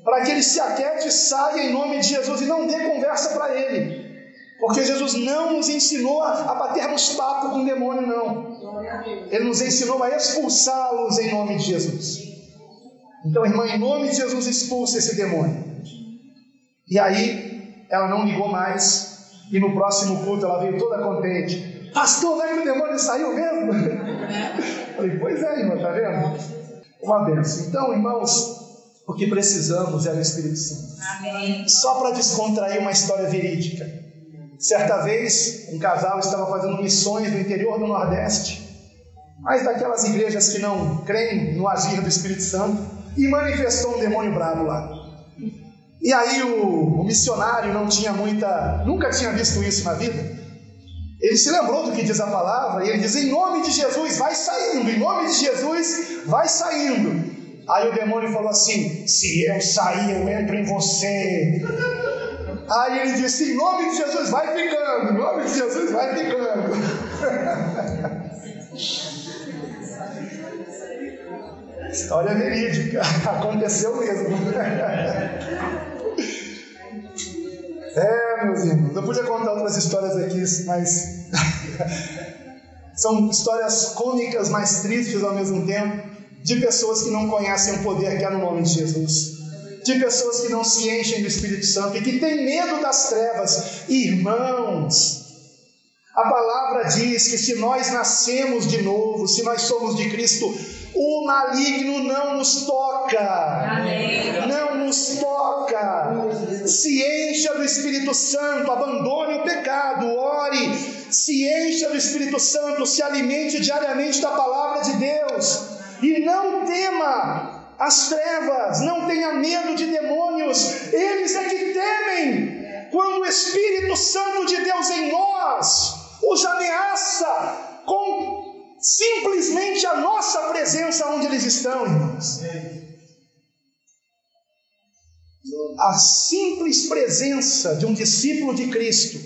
para que ele se aquiete e saia em nome de Jesus, e não dê conversa para ele, porque Jesus não nos ensinou a batermos papo com o demônio, não. Ele nos ensinou a expulsá-los em nome de Jesus. Então, irmã, em nome de Jesus, expulsa esse demônio. E aí ela não ligou mais, e no próximo culto ela veio toda contente. Pastor, não é que o demônio saiu mesmo? Falei, pois é, irmã, tá vendo? Uma benção. Então, irmãos, o que precisamos é do Espírito Santo. Amém. Só para descontrair uma história verídica. Certa vez, um casal estava fazendo missões no interior do Nordeste, mas daquelas igrejas que não creem no agir do Espírito Santo, e manifestou um demônio bravo lá. E aí o missionário nunca tinha visto isso na vida. Ele se lembrou do que diz a palavra, e ele diz, em nome de Jesus, vai saindo, em nome de Jesus, vai saindo. Aí o demônio falou assim, se eu sair, eu entro em você. Aí ele disse, em nome de Jesus, vai ficando, em nome de Jesus, vai ficando. História verídica, aconteceu mesmo. Meus irmãos, eu podia contar outras histórias aqui, mas são histórias cômicas, mas tristes ao mesmo tempo, de pessoas que não conhecem o poder que há no nome de Jesus, de pessoas que não se enchem do Espírito Santo e que têm medo das trevas. Irmãos, a palavra diz que se nós nascemos de novo, se nós somos de Cristo, o maligno não nos toca. Amém. Não nos toca. Se encha do Espírito Santo, abandone o pecado, ore, se encha do Espírito Santo, se alimente diariamente da palavra de Deus, e não tema as trevas, não tenha medo de demônios. Eles é que temem quando o Espírito Santo de Deus em nós os ameaça com simplesmente a nossa presença onde eles estão, irmãos. A simples presença de um discípulo de Cristo,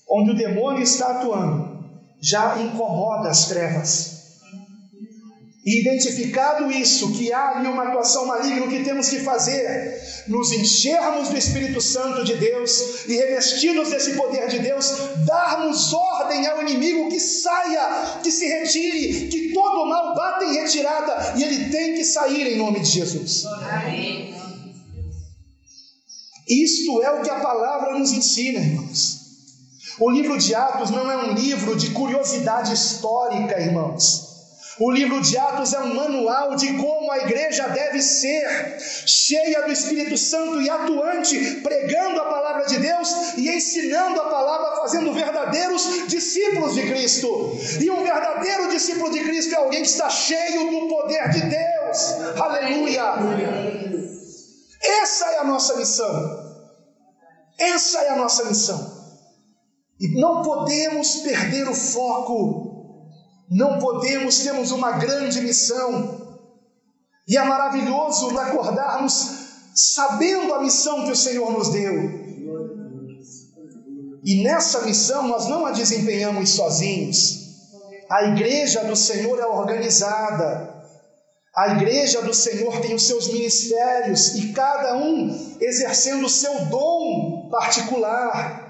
onde o demônio está atuando, já incomoda as trevas. E identificado isso, que há ali uma atuação maligna, o que temos que fazer? Nos enchermos do Espírito Santo de Deus e revestidos desse poder de Deus, darmos ordem ao inimigo que saia, que se retire, que todo mal bata em retirada, e ele tem que sair em nome de Jesus. Amém. Isto é o que a palavra nos ensina, irmãos. O livro de Atos não é um livro de curiosidade histórica, irmãos. O livro de Atos é um manual de como a igreja deve ser, cheia do Espírito Santo e atuante, pregando a palavra de Deus e ensinando a palavra, fazendo verdadeiros discípulos de Cristo. E um verdadeiro discípulo de Cristo é alguém que está cheio do poder de Deus. Aleluia! Essa é a nossa missão. Essa é a nossa missão. E não podemos perder o foco. Não podemos, temos uma grande missão, e é maravilhoso acordarmos sabendo a missão que o Senhor nos deu, e nessa missão nós não a desempenhamos sozinhos. A igreja do Senhor é organizada, a igreja do Senhor tem os seus ministérios, e cada um exercendo o seu dom particular.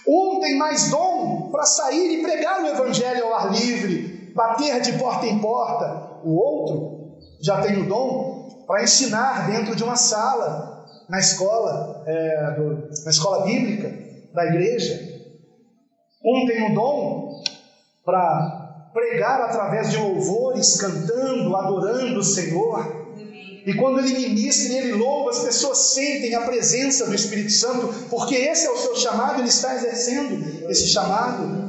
Um tem mais dom para sair e pregar o evangelho ao ar livre, bater de porta em porta. O outro já tem o dom para ensinar dentro de uma sala, na escola bíblica da igreja. Um tem o dom para pregar através de louvores, cantando, adorando o Senhor. E quando ele ministra e ele louva, as pessoas sentem a presença do Espírito Santo, porque esse é o seu chamado, ele está exercendo esse chamado.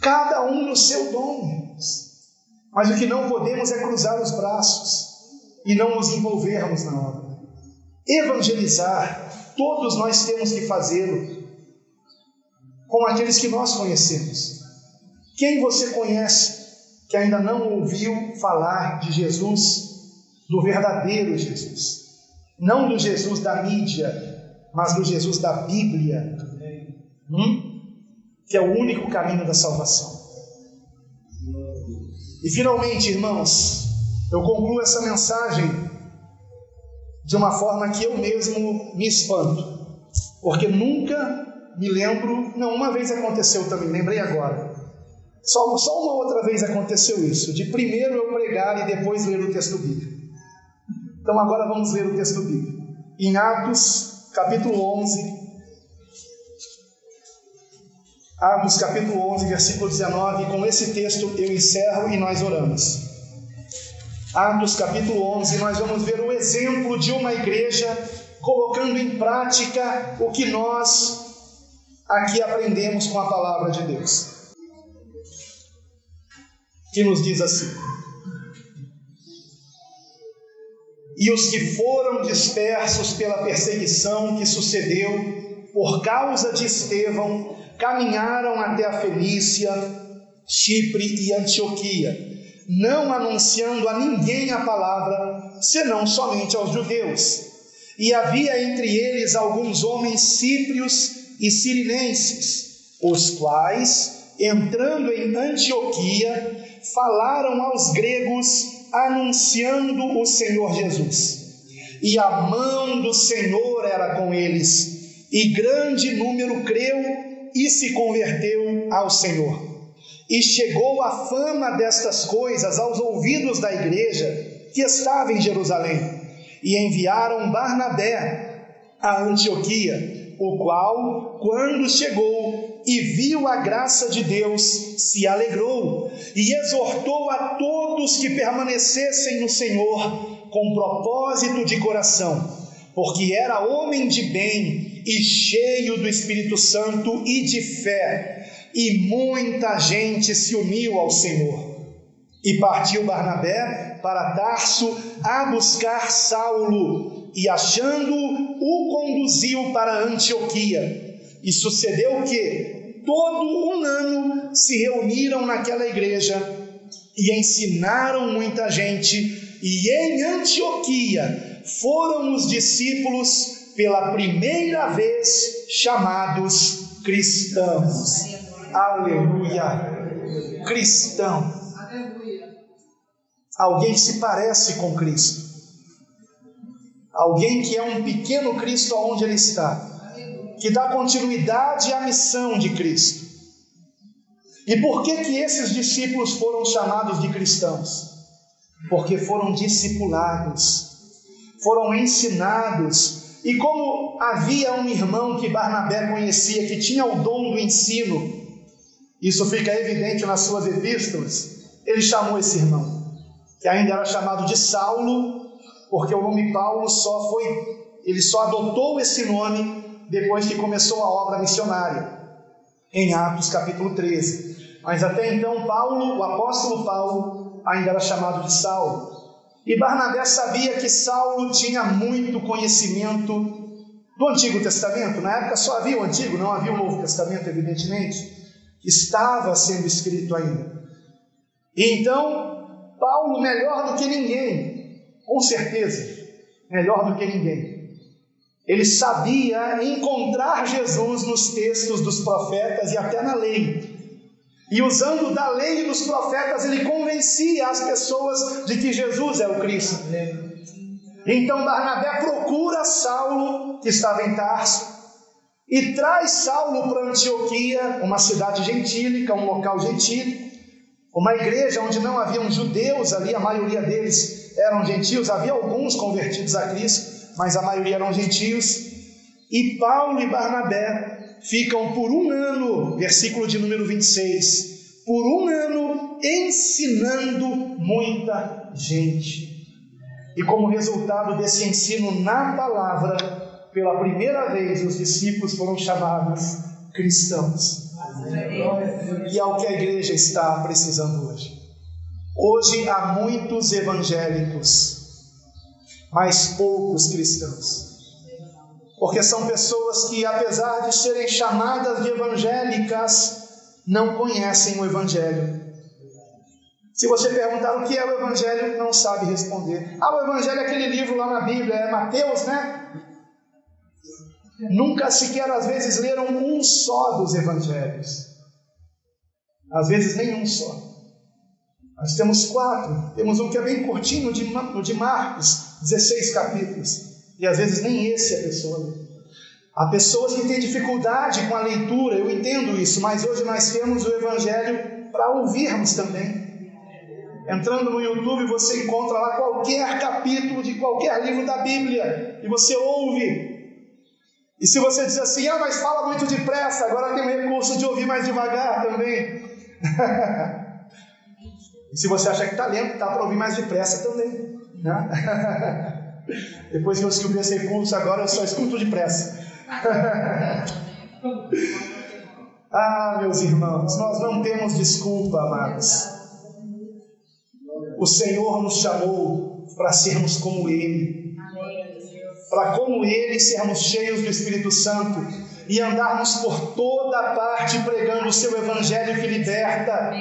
Cada um no seu dom. Mas o que não podemos é cruzar os braços e não nos envolvermos na obra. Evangelizar, todos nós temos que fazê-lo com aqueles que nós conhecemos. Quem você conhece que ainda não ouviu falar de Jesus? Do verdadeiro Jesus, não do Jesus da mídia, mas do Jesus da Bíblia, que é o único caminho da salvação. E finalmente, irmãos, eu concluo essa mensagem de uma forma que eu mesmo me espanto, porque nunca me lembro, uma vez aconteceu também, lembrei agora, só uma outra vez aconteceu isso, de primeiro eu pregar e depois ler o texto bíblico. Então agora vamos ler o texto bíblico. Em Atos, capítulo 11. Atos, capítulo 11, versículo 19. Com esse texto eu encerro e nós oramos. Atos, capítulo 11. Nós vamos ver o exemplo de uma igreja colocando em prática o que nós aqui aprendemos com a palavra de Deus. Que nos diz assim: e os que foram dispersos pela perseguição que sucedeu por causa de Estevão, caminharam até a Fenícia, Chipre e Antioquia, não anunciando a ninguém a palavra, senão somente aos judeus. E havia entre eles alguns homens síprios e sirinenses, os quais, entrando em Antioquia, falaram aos gregos, anunciando o Senhor Jesus. E a mão do Senhor era com eles, e grande número creu e se converteu ao Senhor. E chegou a fama destas coisas aos ouvidos da igreja que estava em Jerusalém, e enviaram Barnabé a Antioquia, o qual, quando chegou e viu a graça de Deus, se alegrou e exortou a todos que permanecessem no Senhor com propósito de coração, porque era homem de bem e cheio do Espírito Santo e de fé, e muita gente se uniu ao Senhor. E partiu Barnabé para Tarso a buscar Saulo, e achando-o, o conduziu para Antioquia. E sucedeu que todo um ano se reuniram naquela igreja e ensinaram muita gente, e em Antioquia foram os discípulos pela primeira vez chamados cristãos. Aleluia! Cristão. alguém que se parece com Cristo, alguém que é um pequeno Cristo aonde ele está, que dá continuidade à missão de Cristo. E por que esses discípulos foram chamados de cristãos? Porque foram discipulados, foram ensinados. E como havia um irmão que Barnabé conhecia, que tinha o dom do ensino, isso fica evidente nas suas epístolas, ele chamou esse irmão, que ainda era chamado de Saulo, porque o nome Paulo ele só adotou esse nome depois que começou a obra missionária, em Atos capítulo 13. Mas até então o apóstolo Paulo, ainda era chamado de Saulo. E Barnabé sabia que Saulo tinha muito conhecimento do Antigo Testamento. Na época só havia o Antigo, não havia o Novo Testamento, evidentemente. Estava sendo escrito ainda. E então, Paulo, melhor do que ninguém, com certeza, melhor do que ninguém, ele sabia encontrar Jesus nos textos dos profetas e até na lei. E usando da lei e dos profetas, ele convencia as pessoas de que Jesus é o Cristo. Então Barnabé procura Saulo, que estava em Tarso, e traz Saulo para Antioquia, uma cidade gentílica, um local gentílico, uma igreja onde não haviam judeus ali, a maioria deles eram gentios, havia alguns convertidos a Cristo, mas a maioria eram gentios. E Paulo e Barnabé ficam por um ano, versículo de número 26, por um ano ensinando muita gente. E como resultado desse ensino na palavra, pela primeira vez os discípulos foram chamados cristãos. E é o que a igreja está precisando hoje. Hoje há muitos evangélicos, mas poucos cristãos. Porque são pessoas que, apesar de serem chamadas de evangélicas, não conhecem o Evangelho. Se você perguntar o que é o Evangelho, não sabe responder. O Evangelho é aquele livro lá na Bíblia, é Mateus, né? Nunca sequer, às vezes, leram um só dos Evangelhos. Às vezes, nenhum só. Nós temos 4. Temos um que é bem curtinho, o de Marcos, 16 capítulos. E às vezes nem esse a pessoa lê. Há pessoas que têm dificuldade com a leitura, eu entendo isso, mas hoje nós temos o Evangelho para ouvirmos também. Entrando no YouTube, você encontra lá qualquer capítulo de qualquer livro da Bíblia, e você ouve. E se você diz assim, mas fala muito depressa, agora tem o recurso de ouvir mais devagar também. E se você acha que está lento, está para ouvir mais depressa também, né? Depois que eu descobri esse recurso, agora eu só escuto depressa. Meus irmãos, nós não temos desculpa, amados. O Senhor nos chamou para sermos como Ele, para como Ele sermos cheios do Espírito Santo e andarmos por toda parte pregando o seu Evangelho que liberta,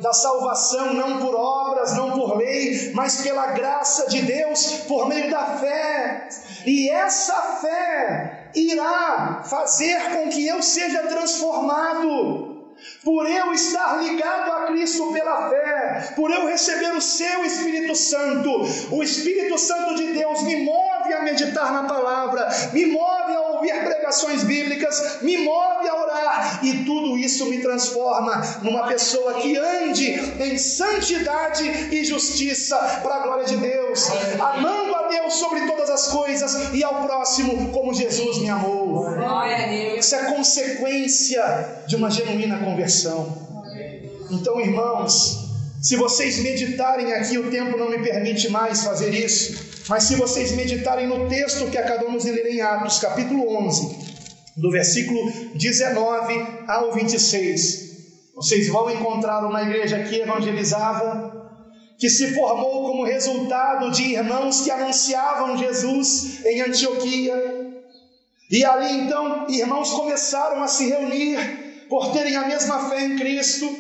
da salvação não por obras, não por lei, mas pela graça de Deus por meio da fé. E essa fé irá fazer com que eu seja transformado. Por eu estar ligado a Cristo pela fé, por eu receber o seu Espírito Santo, o Espírito Santo de Deus me move a meditar na palavra, me move a ouvir pregações bíblicas, me move a orar, e tudo isso me transforma numa pessoa que ande em santidade e justiça para a glória de Deus, amando a Deus sobre todas as coisas e ao próximo como Jesus me amou. Isso é consequência de uma genuína conversão. Então, irmãos, se vocês meditarem aqui, o tempo não me permite mais fazer isso, mas se vocês meditarem no texto que acabamos de ler em Atos, capítulo 11, do versículo 19 ao 26, vocês vão encontrar uma igreja que evangelizava, que se formou como resultado de irmãos que anunciavam Jesus em Antioquia. E ali então, irmãos começaram a se reunir por terem a mesma fé em Cristo,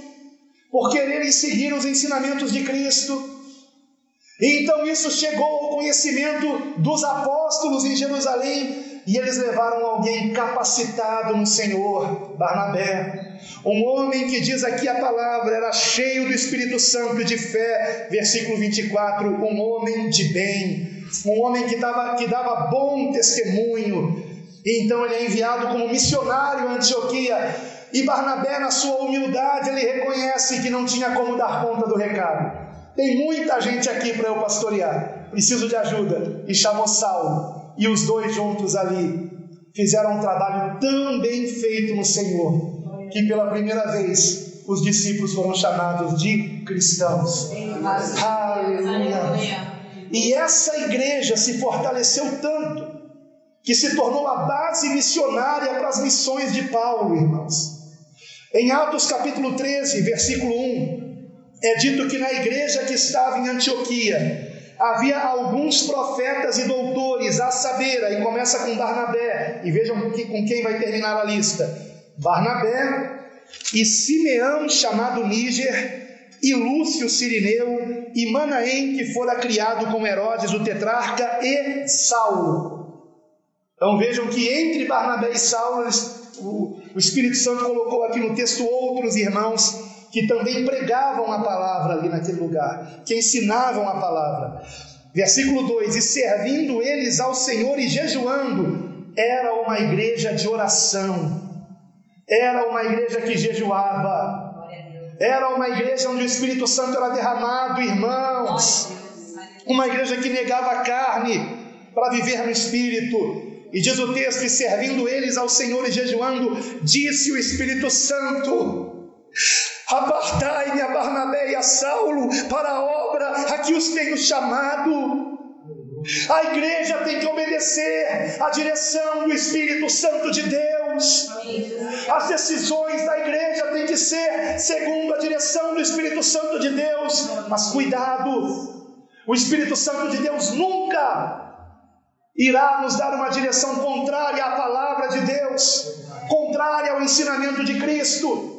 por quererem seguir os ensinamentos de Cristo. E então isso chegou ao conhecimento dos apóstolos em Jerusalém, E eles levaram alguém capacitado no Senhor, Barnabé, um homem que diz aqui a palavra, era cheio do Espírito Santo e de fé, versículo 24, um homem de bem, um homem que dava bom testemunho. E então ele é enviado como missionário a Antioquia, e Barnabé, na sua humildade, ele reconhece que não tinha como dar conta do recado. Tem muita gente aqui para eu pastorear, preciso de ajuda, e chamou Saulo. E os dois juntos ali fizeram um trabalho tão bem feito no Senhor, que pela primeira vez os discípulos foram chamados de cristãos. Aleluia! E essa igreja se fortaleceu tanto, que se tornou a base missionária para as missões de Paulo, irmãos. Em Atos capítulo 13, versículo 1, é dito que na igreja que estava em Antioquia, havia alguns profetas e doutores, a saber, aí começa com Barnabé, e vejam com quem vai terminar a lista: Barnabé e Simeão, chamado Níger, e Lúcio Cirineu, e Manaém, que fora criado com Herodes o tetrarca, e Saulo. Então vejam que entre Barnabé e Saulo, o Espírito Santo colocou aqui no texto outros irmãos que também pregavam a palavra ali naquele lugar, que ensinavam a palavra. Versículo 2: e servindo eles ao Senhor e jejuando, era uma igreja de oração, era uma igreja que jejuava, era uma igreja onde o Espírito Santo era derramado, irmãos, uma igreja que negava a carne para viver no Espírito. E diz o texto: e servindo eles ao Senhor e jejuando, disse o Espírito Santo: apartai-me a Barnabé e a Saulo para a obra a que os tenho chamado. A igreja tem que obedecer à direção do Espírito Santo de Deus. As decisões da igreja têm que ser segundo a direção do Espírito Santo de Deus. Mas cuidado, o Espírito Santo de Deus nunca irá nos dar uma direção contrária à palavra de Deus, contrária ao ensinamento de Cristo.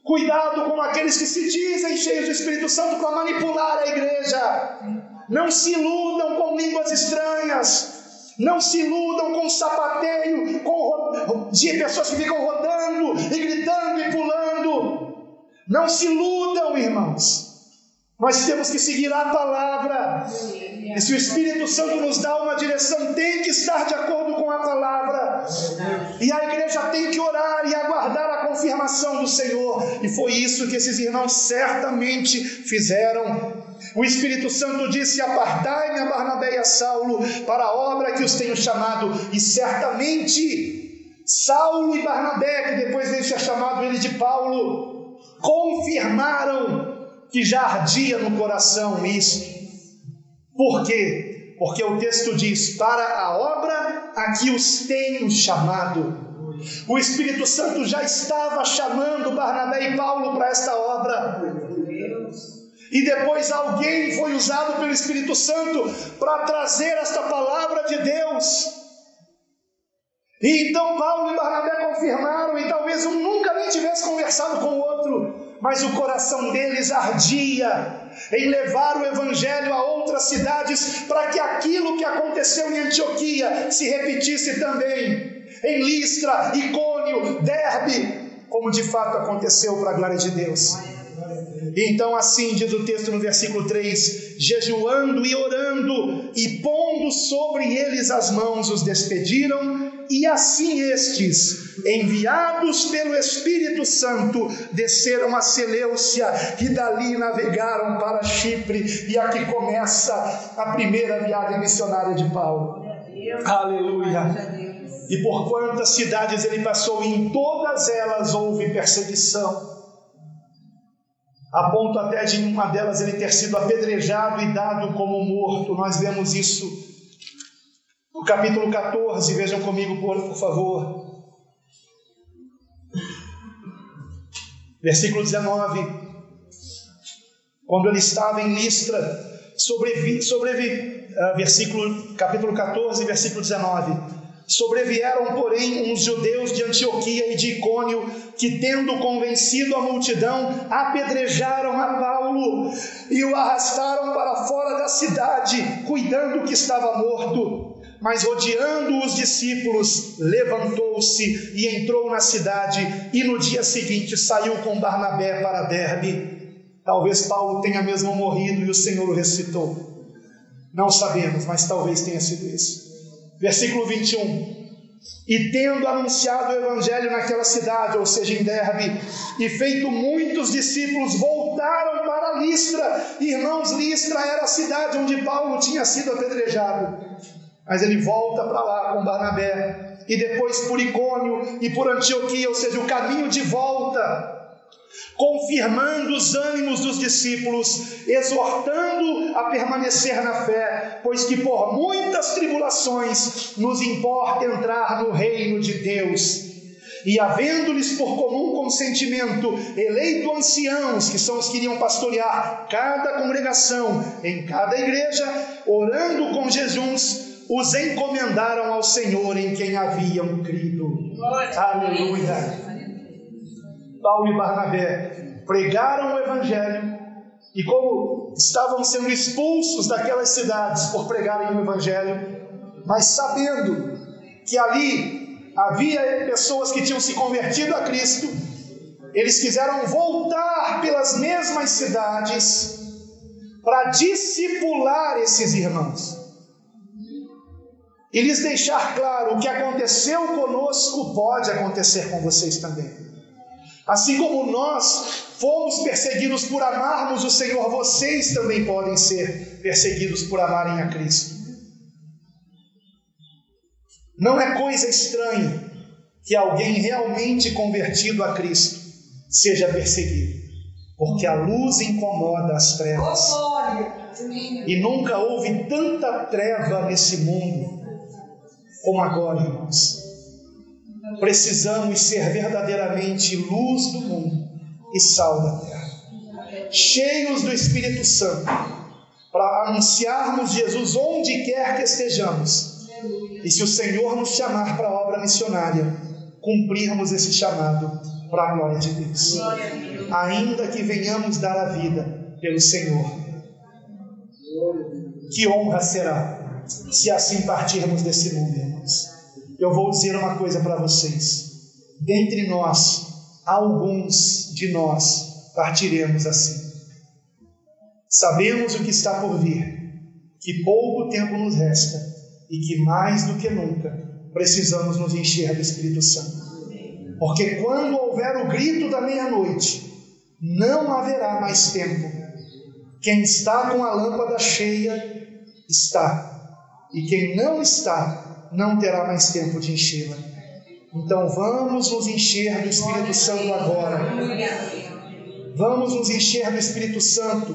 Cuidado com aqueles que se dizem cheios do Espírito Santo para manipular a igreja. Não se iludam com línguas estranhas, não se iludam com sapateio de pessoas que ficam rodando e gritando e pulando. Não se iludam, irmãos. Nós temos que seguir a palavra. E se o Espírito Santo nos dá uma direção, tem que estar de acordo com a palavra. E a igreja tem que orar e aguardar a confirmação do Senhor. E foi isso que esses irmãos certamente fizeram. O Espírito Santo disse: apartai-me a Barnabé e a Saulo para a obra que os tenho chamado. E certamente Saulo e Barnabé, que depois veio ser chamado ele de Paulo, confirmaram que já ardia no coração isso. Por quê? Porque o texto diz: para a obra a que os tenho chamado. O Espírito Santo já estava chamando Barnabé e Paulo para esta obra. E depois alguém foi usado pelo Espírito Santo para trazer esta palavra de Deus. E então Paulo e Barnabé confirmaram, e talvez um nunca nem tivesse conversado com o outro, mas o coração deles ardia em levar o Evangelho a outras cidades, para que aquilo que aconteceu em Antioquia se repetisse também em Listra, Icônio, Derbe, como de fato aconteceu para a glória de Deus. Então assim diz o texto no versículo 3: jejuando e orando e pondo sobre eles as mãos, os despediram, e assim estes, enviados pelo Espírito Santo, desceram a Seleucia e dali navegaram para Chipre. E aqui começa a primeira viagem missionária de Paulo. Aleluia! E por quantas cidades ele passou, e em todas elas houve perseguição, a ponto até de em uma delas ele ter sido apedrejado e dado como morto. Nós vemos isso no capítulo 14, vejam comigo por favor. Versículo 19. Quando ele estava em Listra, capítulo 14, versículo 19. Sobrevieram, porém, uns judeus de Antioquia e de Icônio, que, tendo convencido a multidão, apedrejaram a Paulo e o arrastaram para fora da cidade, cuidando que estava morto. mas rodeando os discípulos, levantou-se e entrou na cidade, e no dia seguinte saiu com Barnabé para Derbe. Talvez Paulo tenha mesmo morrido e o Senhor o ressuscitou. Não sabemos, mas talvez tenha sido isso. Versículo 21. E tendo anunciado o evangelho naquela cidade, ou seja, em Derbe, e feito muitos discípulos, voltaram para Listra. Irmãos, Listra era a cidade onde Paulo tinha sido apedrejado, mas ele volta para lá com Barnabé, e depois por Icônio e por Antioquia, ou seja, o caminho de volta, confirmando os ânimos dos discípulos, exortando a permanecer na fé, pois que por muitas tribulações nos importa entrar no reino de Deus. E havendo-lhes por comum consentimento eleito anciãos, que são os que iriam pastorear cada congregação em cada igreja, orando com jejuns, os encomendaram ao Senhor em quem haviam crido. Aleluia! Paulo e Barnabé pregaram o evangelho, e como estavam sendo expulsos daquelas cidades por pregarem o evangelho, mas sabendo que ali havia pessoas que tinham se convertido a Cristo, eles quiseram voltar pelas mesmas cidades para discipular esses irmãos e lhes deixar claro: o que aconteceu conosco pode acontecer com vocês também. Assim como nós fomos perseguidos por amarmos o Senhor, vocês também podem ser perseguidos por amarem a Cristo. Não é coisa estranha que alguém realmente convertido a Cristo seja perseguido, porque a luz incomoda as trevas. E nunca houve tanta treva nesse mundo como agora, irmãos. Precisamos ser verdadeiramente luz do mundo e sal da terra, cheios do Espírito Santo, para anunciarmos Jesus onde quer que estejamos. E se o Senhor nos chamar para a obra missionária, cumprirmos esse chamado para a glória de Deus, ainda que venhamos dar a vida pelo Senhor. Que honra será se assim partirmos desse mundo, irmãos. Eu vou dizer uma coisa para vocês: dentre nós, alguns de nós partiremos assim. Sabemos o que está por vir, que pouco tempo nos resta e que mais do que nunca precisamos nos encher do Espírito Santo. Porque quando houver o grito da meia-noite, não haverá mais tempo. Quem está com a lâmpada cheia está, e quem não está não terá mais tempo de enchê-la. Então vamos nos encher do Espírito Santo agora. Vamos nos encher do Espírito Santo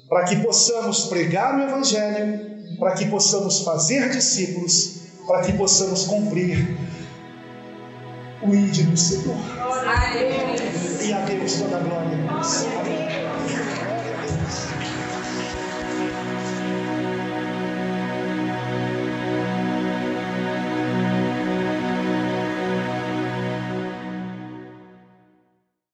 para que possamos pregar o Evangelho, para que possamos fazer discípulos, para que possamos cumprir o ide do Senhor. E a Deus toda a glória. Glória a Deus.